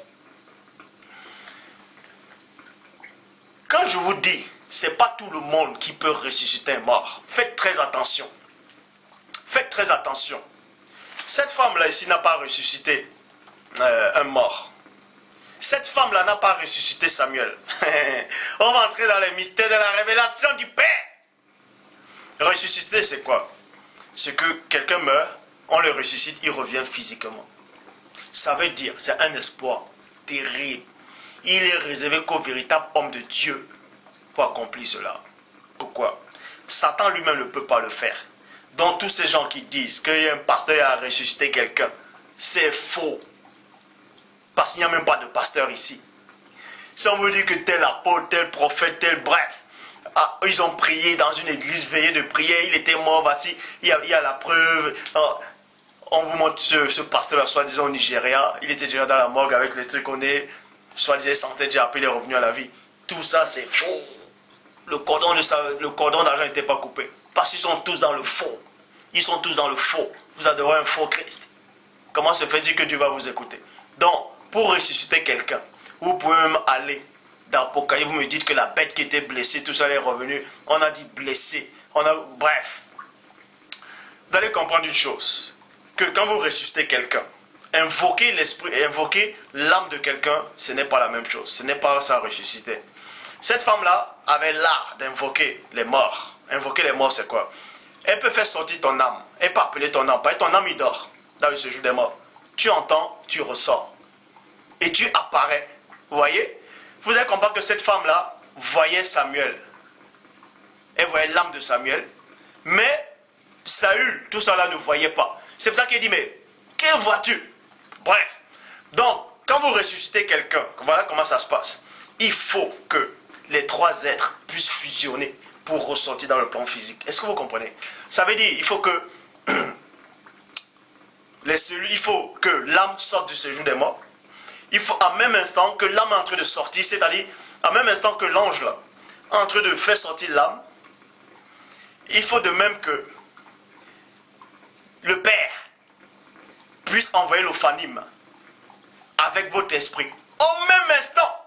Quand je vous dis, c'est pas tout le monde qui peut ressusciter un mort. Faites très attention. Faites très attention. Cette femme-là ici n'a pas ressuscité un mort. Cette femme-là n'a pas ressuscité Samuel. On va entrer dans les mystères de la révélation du Père. Ressusciter, c'est quoi? C'est que quelqu'un meurt, on le ressuscite, il revient physiquement. Ça veut dire, c'est un espoir terrible. Il est réservé qu'au véritable homme de Dieu pour accomplir cela. Pourquoi? Satan lui-même ne peut pas le faire. Donc tous ces gens qui disent qu'il y a un pasteur à ressusciter quelqu'un, c'est faux. Parce qu'il n'y a même pas de pasteur ici. Si on veut dire que tel apôtre, tel prophète, tel bref, ils ont prié dans une église, veillée de prière, il était mort, voici, il y a la preuve. On vous montre ce pasteur-là, soi-disant au Nigeria, il était déjà dans la morgue avec les trucs qu'on est, soi-disant il sentait déjà, après il est revenu à la vie. Tout ça c'est faux. Le cordon d'argent n'était pas coupé. Parce qu'ils sont tous dans le faux. Ils sont tous dans le faux. Vous adorez un faux Christ. Comment se fait-il que Dieu va vous écouter? Donc, pour ressusciter quelqu'un, vous pouvez même aller dans l'Apocalypse, vous me dites que la bête qui était blessée, tout ça est revenu. On a dit blessé. Bref. Vous allez comprendre une chose. Que quand vous ressuscitez quelqu'un, invoquer l'esprit, invoquer l'âme de quelqu'un, ce n'est pas la même chose. Ce n'est pas ça ressusciter. Cette femme-là avait l'art d'invoquer les morts. Invoquer les morts, c'est quoi? Elle peut faire sortir ton âme. Elle peut appeler ton âme. Ton âme, il dort dans le séjour des morts. Tu entends, tu ressors. Et tu apparais. Vous voyez? Vous allez comprendre que cette femme-là voyait Samuel. Elle voyait l'âme de Samuel. Mais Saül, tout ça là, ne voyait pas. C'est pour ça qu'il dit, mais que vois-tu? Bref. Donc, quand vous ressuscitez quelqu'un, voilà comment ça se passe. Il faut que les trois êtres puissent fusionner pour ressortir dans le plan physique. Est-ce que vous comprenez? Ça veut dire, il faut que l'âme sorte du séjour des morts. Il faut en même instant que l'âme est en train de sortir, c'est-à-dire en même instant que l'ange là est en train de faire sortir l'âme, il faut de même que le Père puisse envoyer l'ophanime avec votre esprit. Au même instant,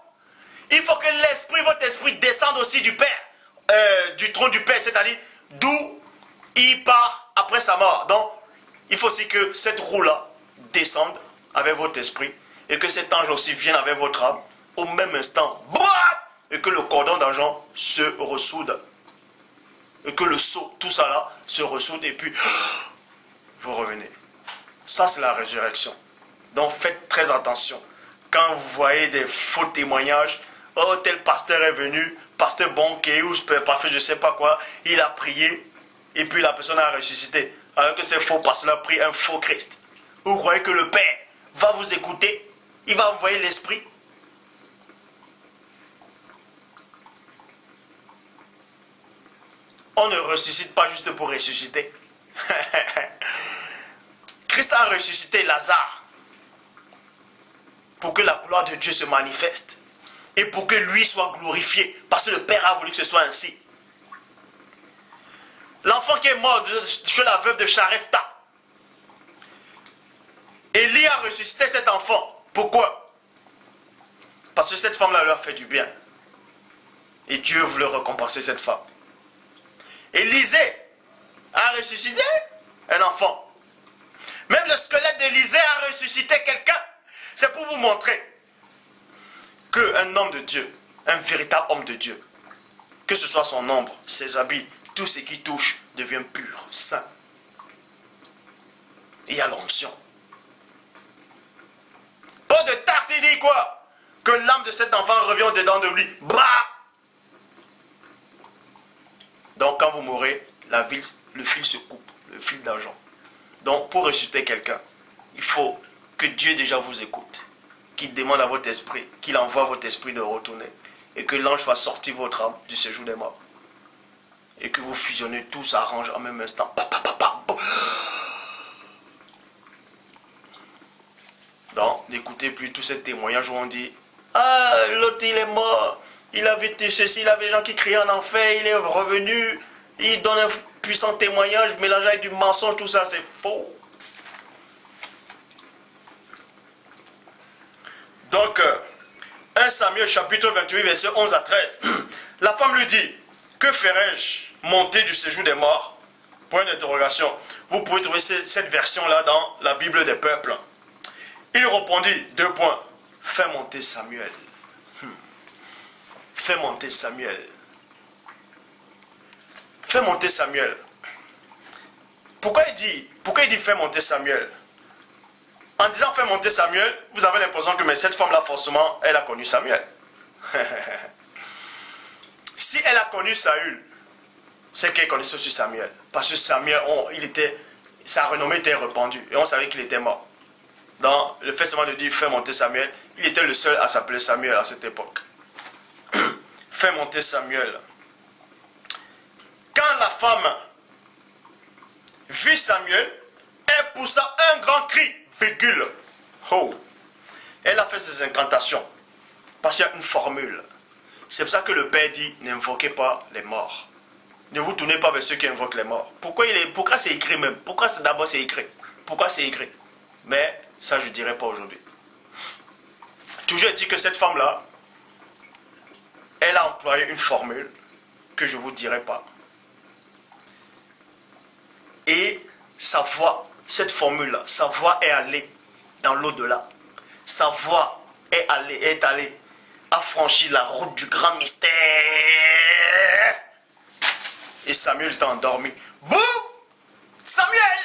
il faut que l'esprit, votre esprit descende aussi du Père, du trône du Père, c'est-à-dire d'où il part après sa mort. Donc, il faut aussi que cette roue-là descende avec votre esprit et que cet ange aussi vienne avec votre âme au même instant. Et que le cordon d'argent se ressoude. Et que le sceau, tout ça là, se ressoude et puis vous revenez. Ça, c'est la résurrection. Donc, faites très attention. Quand vous voyez des faux témoignages, oh, tel pasteur est venu, pasteur Bonquet ou parfait, je ne sais pas quoi, il a prié et puis la personne a ressuscité. Alors que ces faux pasteurs ont pris un faux Christ. Vous croyez que le Père va vous écouter? Il va envoyer l'Esprit? On ne ressuscite pas juste pour ressusciter. Christ a ressuscité Lazare pour que la gloire de Dieu se manifeste et pour que lui soit glorifié parce que le Père a voulu que ce soit ainsi. L'enfant qui est mort chez la veuve de Charefta, Élie a ressuscité cet enfant. Pourquoi? Parce que cette femme-là leur a fait du bien. Et Dieu voulait récompenser cette femme. Élisée a ressuscité un enfant. Même le squelette d'Élisée a ressuscité quelqu'un. C'est pour vous montrer qu'un homme de Dieu, un véritable homme de Dieu, que ce soit son ombre, ses habits, tout ce qui touche devient pur, saint. Il y a l'onction. Pas de taxe, il dit quoi? Que l'âme de cet enfant revient au-dedans de lui. Bah! Donc quand vous mourrez, le fil se coupe, le fil d'argent. Donc pour ressusciter quelqu'un, il faut que Dieu déjà vous écoute, qu'il demande à votre esprit, qu'il envoie votre esprit de retourner, et que l'ange fasse sortir votre âme du séjour des morts. Et que vous fusionnez, tout s'arrange en même instant. Donc, n'écoutez plus tous ces témoignages où on dit « Ah, l'autre il est mort, il avait ceci, il avait des gens qui criaient en enfer, il est revenu, Il donne un puissant témoignage mélangé avec du mensonge, tout ça c'est faux. Donc, 1 Samuel chapitre 28, verset 11 à 13. La femme lui dit, que ferais-je monter du séjour des morts? Point d'interrogation. Vous pouvez trouver cette version-là dans la Bible des peuples. Il répondit, 2 points. Fais monter Samuel. Fais monter Samuel. Fais monter Samuel. Pourquoi il dit fais monter Samuel? En disant fais monter Samuel, vous avez l'impression que mais cette femme-là, forcément, elle a connu Samuel. Si elle a connu Saül, c'est qu'elle connaissait aussi Samuel. Parce que Samuel, sa renommée était répandue. Et on savait qu'il était mort. Dans le fait seulement de dire fais monter Samuel, il était le seul à s'appeler Samuel à cette époque. Fais monter Samuel. Quand la femme vit Samuel, elle poussa un grand cri, virgule. Oh. Elle a fait ses incantations. Parce qu'il y a une formule. C'est pour ça que le Père dit, n'invoquez pas les morts. Ne vous tournez pas vers ceux qui invoquent les morts. Pourquoi c'est écrit même? Pourquoi d'abord c'est écrit? Pourquoi c'est écrit? Mais ça je ne dirai pas aujourd'hui. Toujours dit que cette femme-là, elle a employé une formule que je ne vous dirai pas. Et sa voix, cette formule-là, sa voix est allée dans l'au-delà. Sa voix est allée, a franchi la route du grand mystère. Et Samuel était endormi. Boum! Samuel!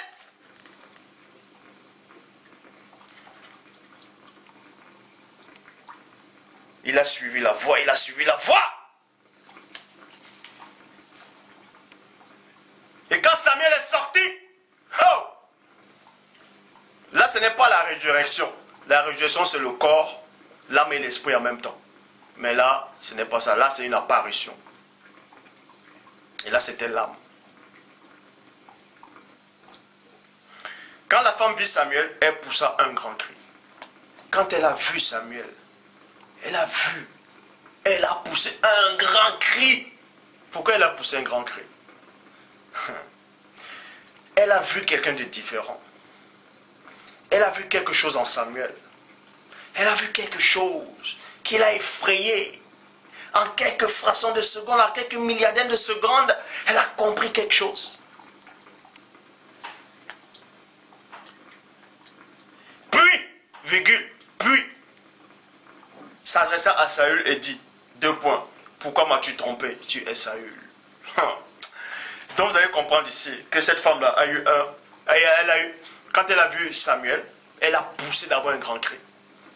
Il a suivi la voix, il a suivi la voix. Et quand Samuel est sorti, oh! Là ce n'est pas la résurrection. La résurrection c'est le corps, l'âme et l'esprit en même temps. Mais là, ce n'est pas ça. Là, c'est une apparition. Et là, c'était l'âme. Quand la femme vit Samuel, elle poussa un grand cri. Quand elle a vu Samuel, elle a poussé un grand cri. Pourquoi elle a poussé un grand cri? Elle a vu quelqu'un de différent. Elle a vu quelque chose en Samuel. Elle a vu quelque chose qui l'a effrayée. En quelques fractions de secondes, en quelques milliardaires de secondes, elle a compris quelque chose. Puis, s'adressa à Saül et dit, 2 points, pourquoi m'as-tu trompé? Tu es Saül. Donc vous allez comprendre ici que cette femme-là quand elle a vu Samuel, elle a poussé d'abord un grand cri.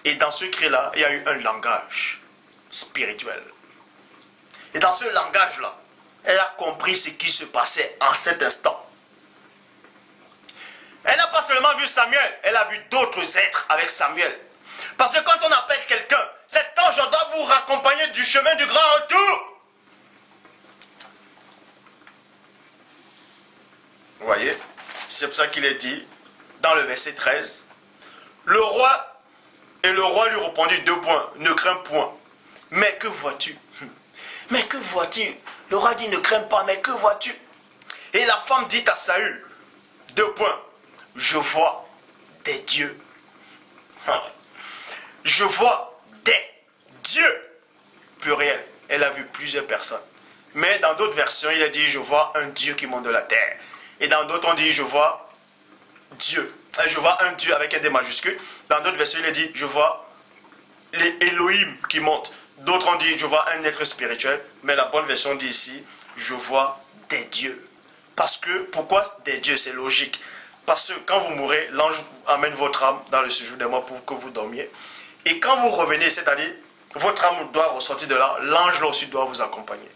Et dans ce cri-là, il y a eu un langage spirituel. Et dans ce langage-là, elle a compris ce qui se passait en cet instant. Elle n'a pas seulement vu Samuel, elle a vu d'autres êtres avec Samuel. Parce que quand on appelle quelqu'un, cet ange doit vous raccompagner du chemin du grand retour. Vous voyez? C'est pour ça qu'il est dit, dans le verset 13, le roi lui répondit 2 points, ne crains point. Mais que vois-tu? Mais que vois-tu? Le roi dit, ne crains pas, mais que vois-tu? Et la femme dit à Saül, 2 points, je vois des dieux. Je vois des dieux. Pluriel. Elle a vu plusieurs personnes. Mais dans d'autres versions, il a dit, je vois un Dieu qui monte de la terre. Et dans d'autres, on dit, je vois Dieu. Je vois un Dieu avec un D majuscule. Dans d'autres versions, il a dit, je vois les Elohim qui montent. D'autres ont dit, je vois un être spirituel. Mais la bonne version dit ici, je vois des dieux. Parce que, pourquoi des dieux? C'est logique. Parce que quand vous mourrez, l'ange amène votre âme dans le séjour des morts pour que vous dormiez. Et quand vous revenez, c'est-à-dire, votre âme doit ressortir de là, l'ange là aussi doit vous accompagner.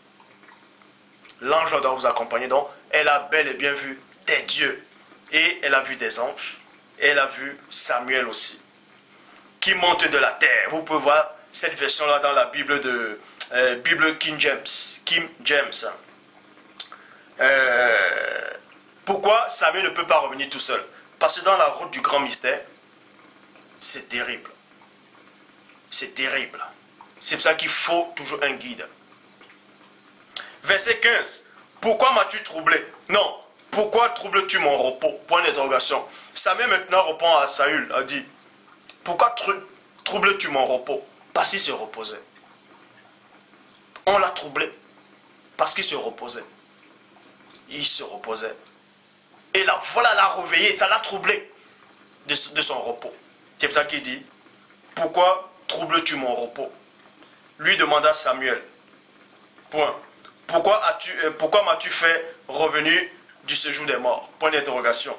L'ange là doit vous accompagner. Donc, elle a bel et bien vu des dieux. Et elle a vu des anges. Et elle a vu Samuel aussi, qui monte de la terre. Vous pouvez voir cette version-là dans la Bible de Bible King James. Pourquoi Samuel ne peut pas revenir tout seul? Parce que dans la route du grand mystère, c'est terrible. C'est terrible. C'est pour ça qu'il faut toujours un guide. Verset 15. pourquoi m'as-tu troublé? Non, pourquoi troubles-tu mon repos? Point d'interrogation. Samuel maintenant répond à Saül, a dit, pourquoi troubles-tu mon repos? Parce qu'il se reposait. On l'a troublé parce qu'il se reposait. Il se reposait. Et la voilà l'a réveillé, ça l'a troublé de son repos. C'est pour ça qu'il dit, pourquoi troubles-tu mon repos? Lui demanda Samuel. Point. Pourquoi m'as-tu fait revenir du séjour des morts? Point d'interrogation.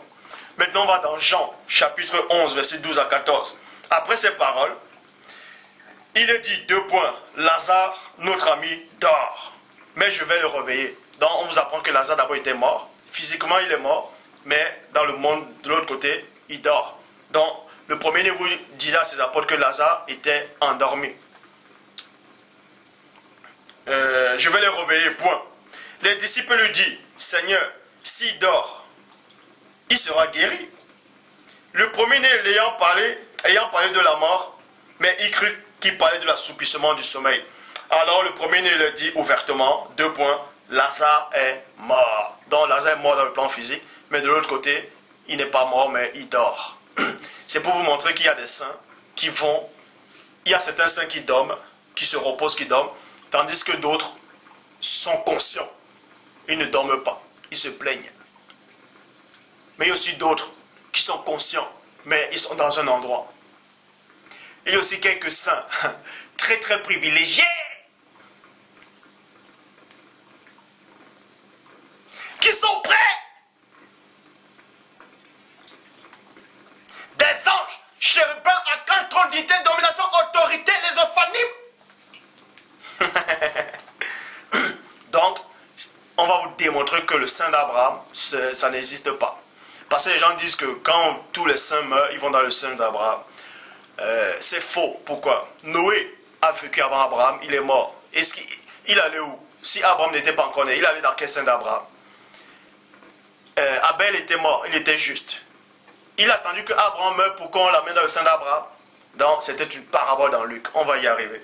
Maintenant on va dans Jean, chapitre 11, verset 12 à 14. Après ces paroles, il est dit, deux points, Lazare, notre ami, dort. Mais je vais le réveiller. Donc on vous apprend que Lazare d'abord était mort. Physiquement il est mort, mais dans le monde de l'autre côté, il dort. Donc le premier niveau disait à ses apôtres que Lazare était endormi. Je vais le réveiller, point. Les disciples lui disent, Seigneur, s'il dort, il sera guéri. Le premier-né ayant parlé de la mort, mais il crut qu'il parlait de l'assoupissement du sommeil. Alors le premier-né le dit ouvertement, deux points, Lazare est mort. Donc Lazare est mort dans le plan physique, mais de l'autre côté, il n'est pas mort, mais il dort. C'est pour vous montrer qu'il y a des saints qui vont, il y a certains saints qui dorment, qui se reposent, qui dorment, tandis que d'autres sont conscients. Ils ne dorment pas, ils se plaignent. Mais il y a aussi d'autres qui sont conscients, mais ils sont dans un endroit. Il y a aussi quelques saints très très privilégiés qui sont prêts. Des anges, chérubins, archanges, trône, dignité, domination, autorité, les ophanimes. Donc, on va vous démontrer que le saint d'Abraham, ça n'existe pas. Parce que les gens disent que quand tous les saints meurent, ils vont dans le saint d'Abraham. C'est faux. Pourquoi? Noé a vécu avant Abraham, il est mort. Est-ce qu'il allait où? Si Abraham n'était pas encore né, il allait dans quel saint d'Abraham? Abel était mort, il était juste. Il a attendu que Abraham meure pour qu'on l'amène dans le saint d'Abraham. Donc c'était une parabole dans Luc. On va y arriver.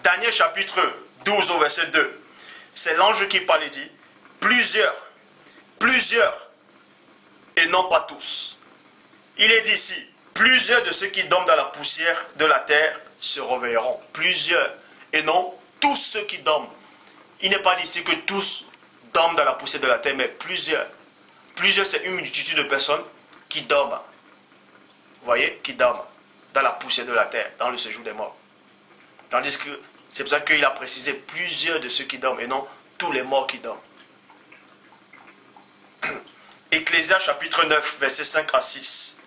Daniel chapitre 12 au verset 2. C'est l'ange qui parle et dit, plusieurs, et non pas tous. Il est dit ici, plusieurs de ceux qui dorment dans la poussière de la terre se réveilleront. Plusieurs, et non tous ceux qui dorment. Il n'est pas dit ici que tous dorment dans la poussière de la terre, mais plusieurs. Plusieurs, c'est une multitude de personnes qui dorment. Vous voyez, qui dorment dans la poussière de la terre, dans le séjour des morts. Tandis que c'est pour ça qu'il a précisé plusieurs de ceux qui dorment, et non tous les morts qui dorment. Ecclésias chapitre 9, versets 5 à 6.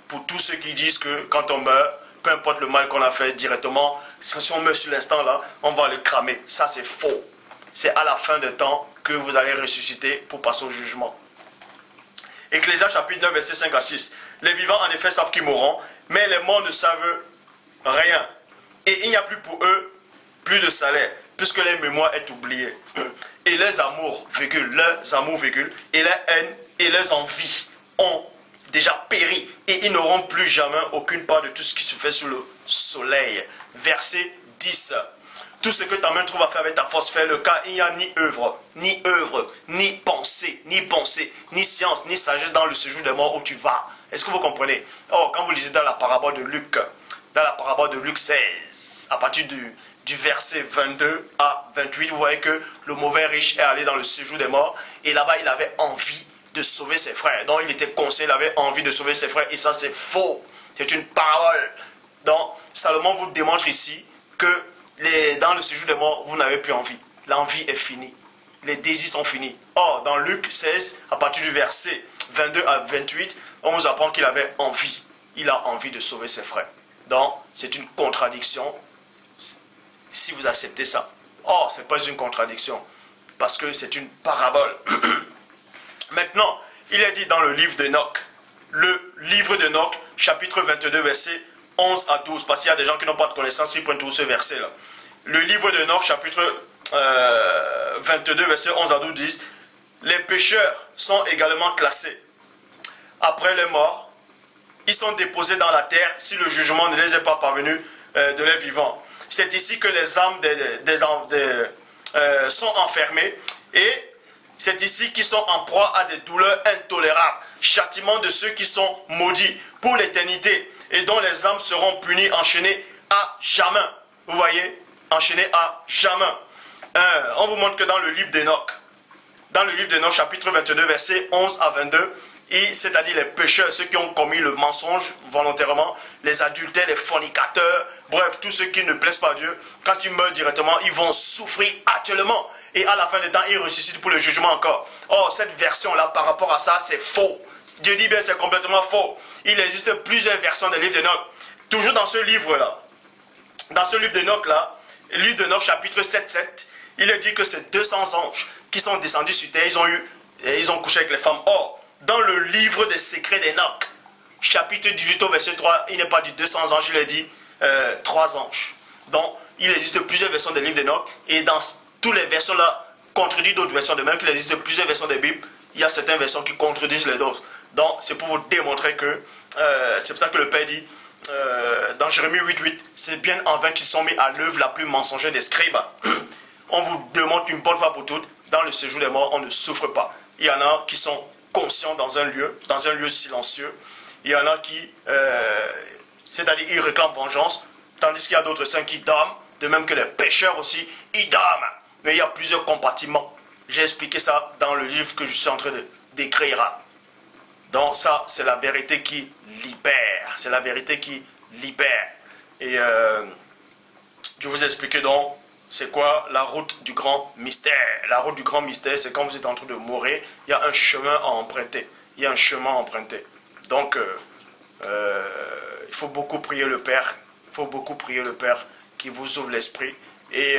Pour tous ceux qui disent que quand on meurt, peu importe le mal qu'on a fait directement, si on meurt sur l'instant là, on va le cramer. Ça c'est faux. C'est à la fin des temps que vous allez ressusciter pour passer au jugement. Ecclésias chapitre 9, versets 5 à 6. Les vivants en effet savent qu'ils mourront, mais les morts ne savent rien. Et il n'y a plus pour eux plus de salaire, puisque leur mémoire est oubliée. Et leurs amours, et leur haine et leurs envies ont déjà péri. Et ils n'auront plus jamais aucune part de tout ce qui se fait sous le soleil. Verset 10. Tout ce que ta main trouve à faire avec ta force, fais-le, car il n'y a ni œuvre, ni pensée, ni science, ni sagesse dans le séjour des morts où tu vas. Est-ce que vous comprenez? Oh, quand vous lisez dans la parabole de Luc 16, à partir du verset 22 à 28, vous voyez que le mauvais riche est allé dans le séjour des morts, et là-bas il avait envie de sauver ses frères. Donc il était conscient, il avait envie de sauver ses frères, et ça c'est faux. C'est une parole. Donc Salomon vous démontre ici que dans le séjour des morts, vous n'avez plus envie. L'envie est finie. Les désirs sont finis. Or, dans Luc 16, à partir du verset 22 à 28, on vous apprend qu'il avait envie. Il a envie de sauver ses frères. Donc, c'est une contradiction si vous acceptez ça. Or, ce n'est pas une contradiction, parce que c'est une parabole. Maintenant, il est dit dans le livre d'Enoch, chapitre 22, verset 11 à 12, parce qu'il y a des gens qui n'ont pas de connaissance, ils prennent tout ce verset-là. Le livre d'Enoch, chapitre 22, verset 11 à 12, dit, les pécheurs sont également classés. Après les morts, ils sont déposés dans la terre si le jugement ne les est pas parvenu de les vivants. C'est ici que les âmes sont enfermées et c'est ici qu'ils sont en proie à des douleurs intolérables. Châtiment de ceux qui sont maudits pour l'éternité et dont les âmes seront punies, enchaînées à jamais. Vous voyez, enchaînées à jamais. On vous montre que dans le livre d'Enoch, chapitre 22, versets 11 à 22, c'est-à-dire les pécheurs, ceux qui ont commis le mensonge volontairement, les adultères, les fornicateurs, bref, tous ceux qui ne plaisent pas à Dieu, quand ils meurent directement, ils vont souffrir actuellement. Et à la fin des temps, ils ressuscitent pour le jugement encore. Or, cette version-là, par rapport à ça, c'est faux. Dieu dit bien, c'est complètement faux. Il existe plusieurs versions des livres d'Enoch. Toujours dans ce livre-là, dans ce livre d'Enoch-là, le livre d'Enoch, chapitre 7, il est dit que c'est 200 anges qui sont descendus sur terre, ils ont couché avec les femmes. Or, dans le livre des secrets d'Enoch, chapitre 18 au verset 3, il n'est pas dit 200 anges, il est dit 3 anges. Donc, il existe plusieurs versions des livres d'Enoch, et dans toutes les versions-là, contredit d'autres versions, de même qu'il existe plusieurs versions des Bibles, il y a certaines versions qui contredisent les autres. Donc, c'est pour vous démontrer que, c'est pour ça que le Père dit, dans Jérémie 8.8, c'est bien en vain qu'ils sont mis à l'œuvre la plus mensongère des scribes. On vous démontre une bonne fois pour toutes, dans le séjour des morts, on ne souffre pas. Il y en a qui sont conscients dans un lieu silencieux. Il y en a qui, c'est-à-dire ils réclament vengeance, tandis qu'il y a d'autres saints qui dorment, de même que les pécheurs aussi, ils dorment. Mais il y a plusieurs compartiments. J'ai expliqué ça dans le livre que je suis en train d'écrire. Donc ça, c'est la vérité qui libère. C'est la vérité qui libère. Et je vous ai expliqué donc, c'est quoi la route du grand mystère. La route du grand mystère, c'est quand vous êtes en train de mourir, il y a un chemin à emprunter. Il y a un chemin à emprunter. Donc, il faut beaucoup prier le Père. Il faut beaucoup prier le Père qui vous ouvre l'esprit. Et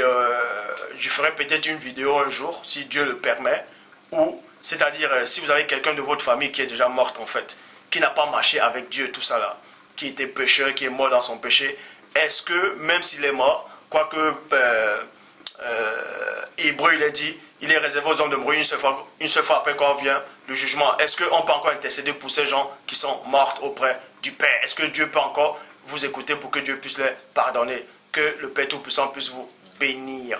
je ferai peut-être une vidéo un jour, si Dieu le permet, où, c'est-à-dire, si vous avez quelqu'un de votre famille qui est déjà morte en fait, qui n'a pas marché avec Dieu, tout ça là, qui était pécheur, qui est mort dans son péché, est-ce que, même s'il est mort, quoique Hébreu il a dit, il est réservé aux hommes de mourir une seule fois après quand vient le jugement. Est-ce qu'on peut encore intercéder pour ces gens qui sont morts auprès du Père? Est-ce que Dieu peut encore vous écouter pour que Dieu puisse les pardonner? Que le Père Tout-Puissant puisse vous bénir.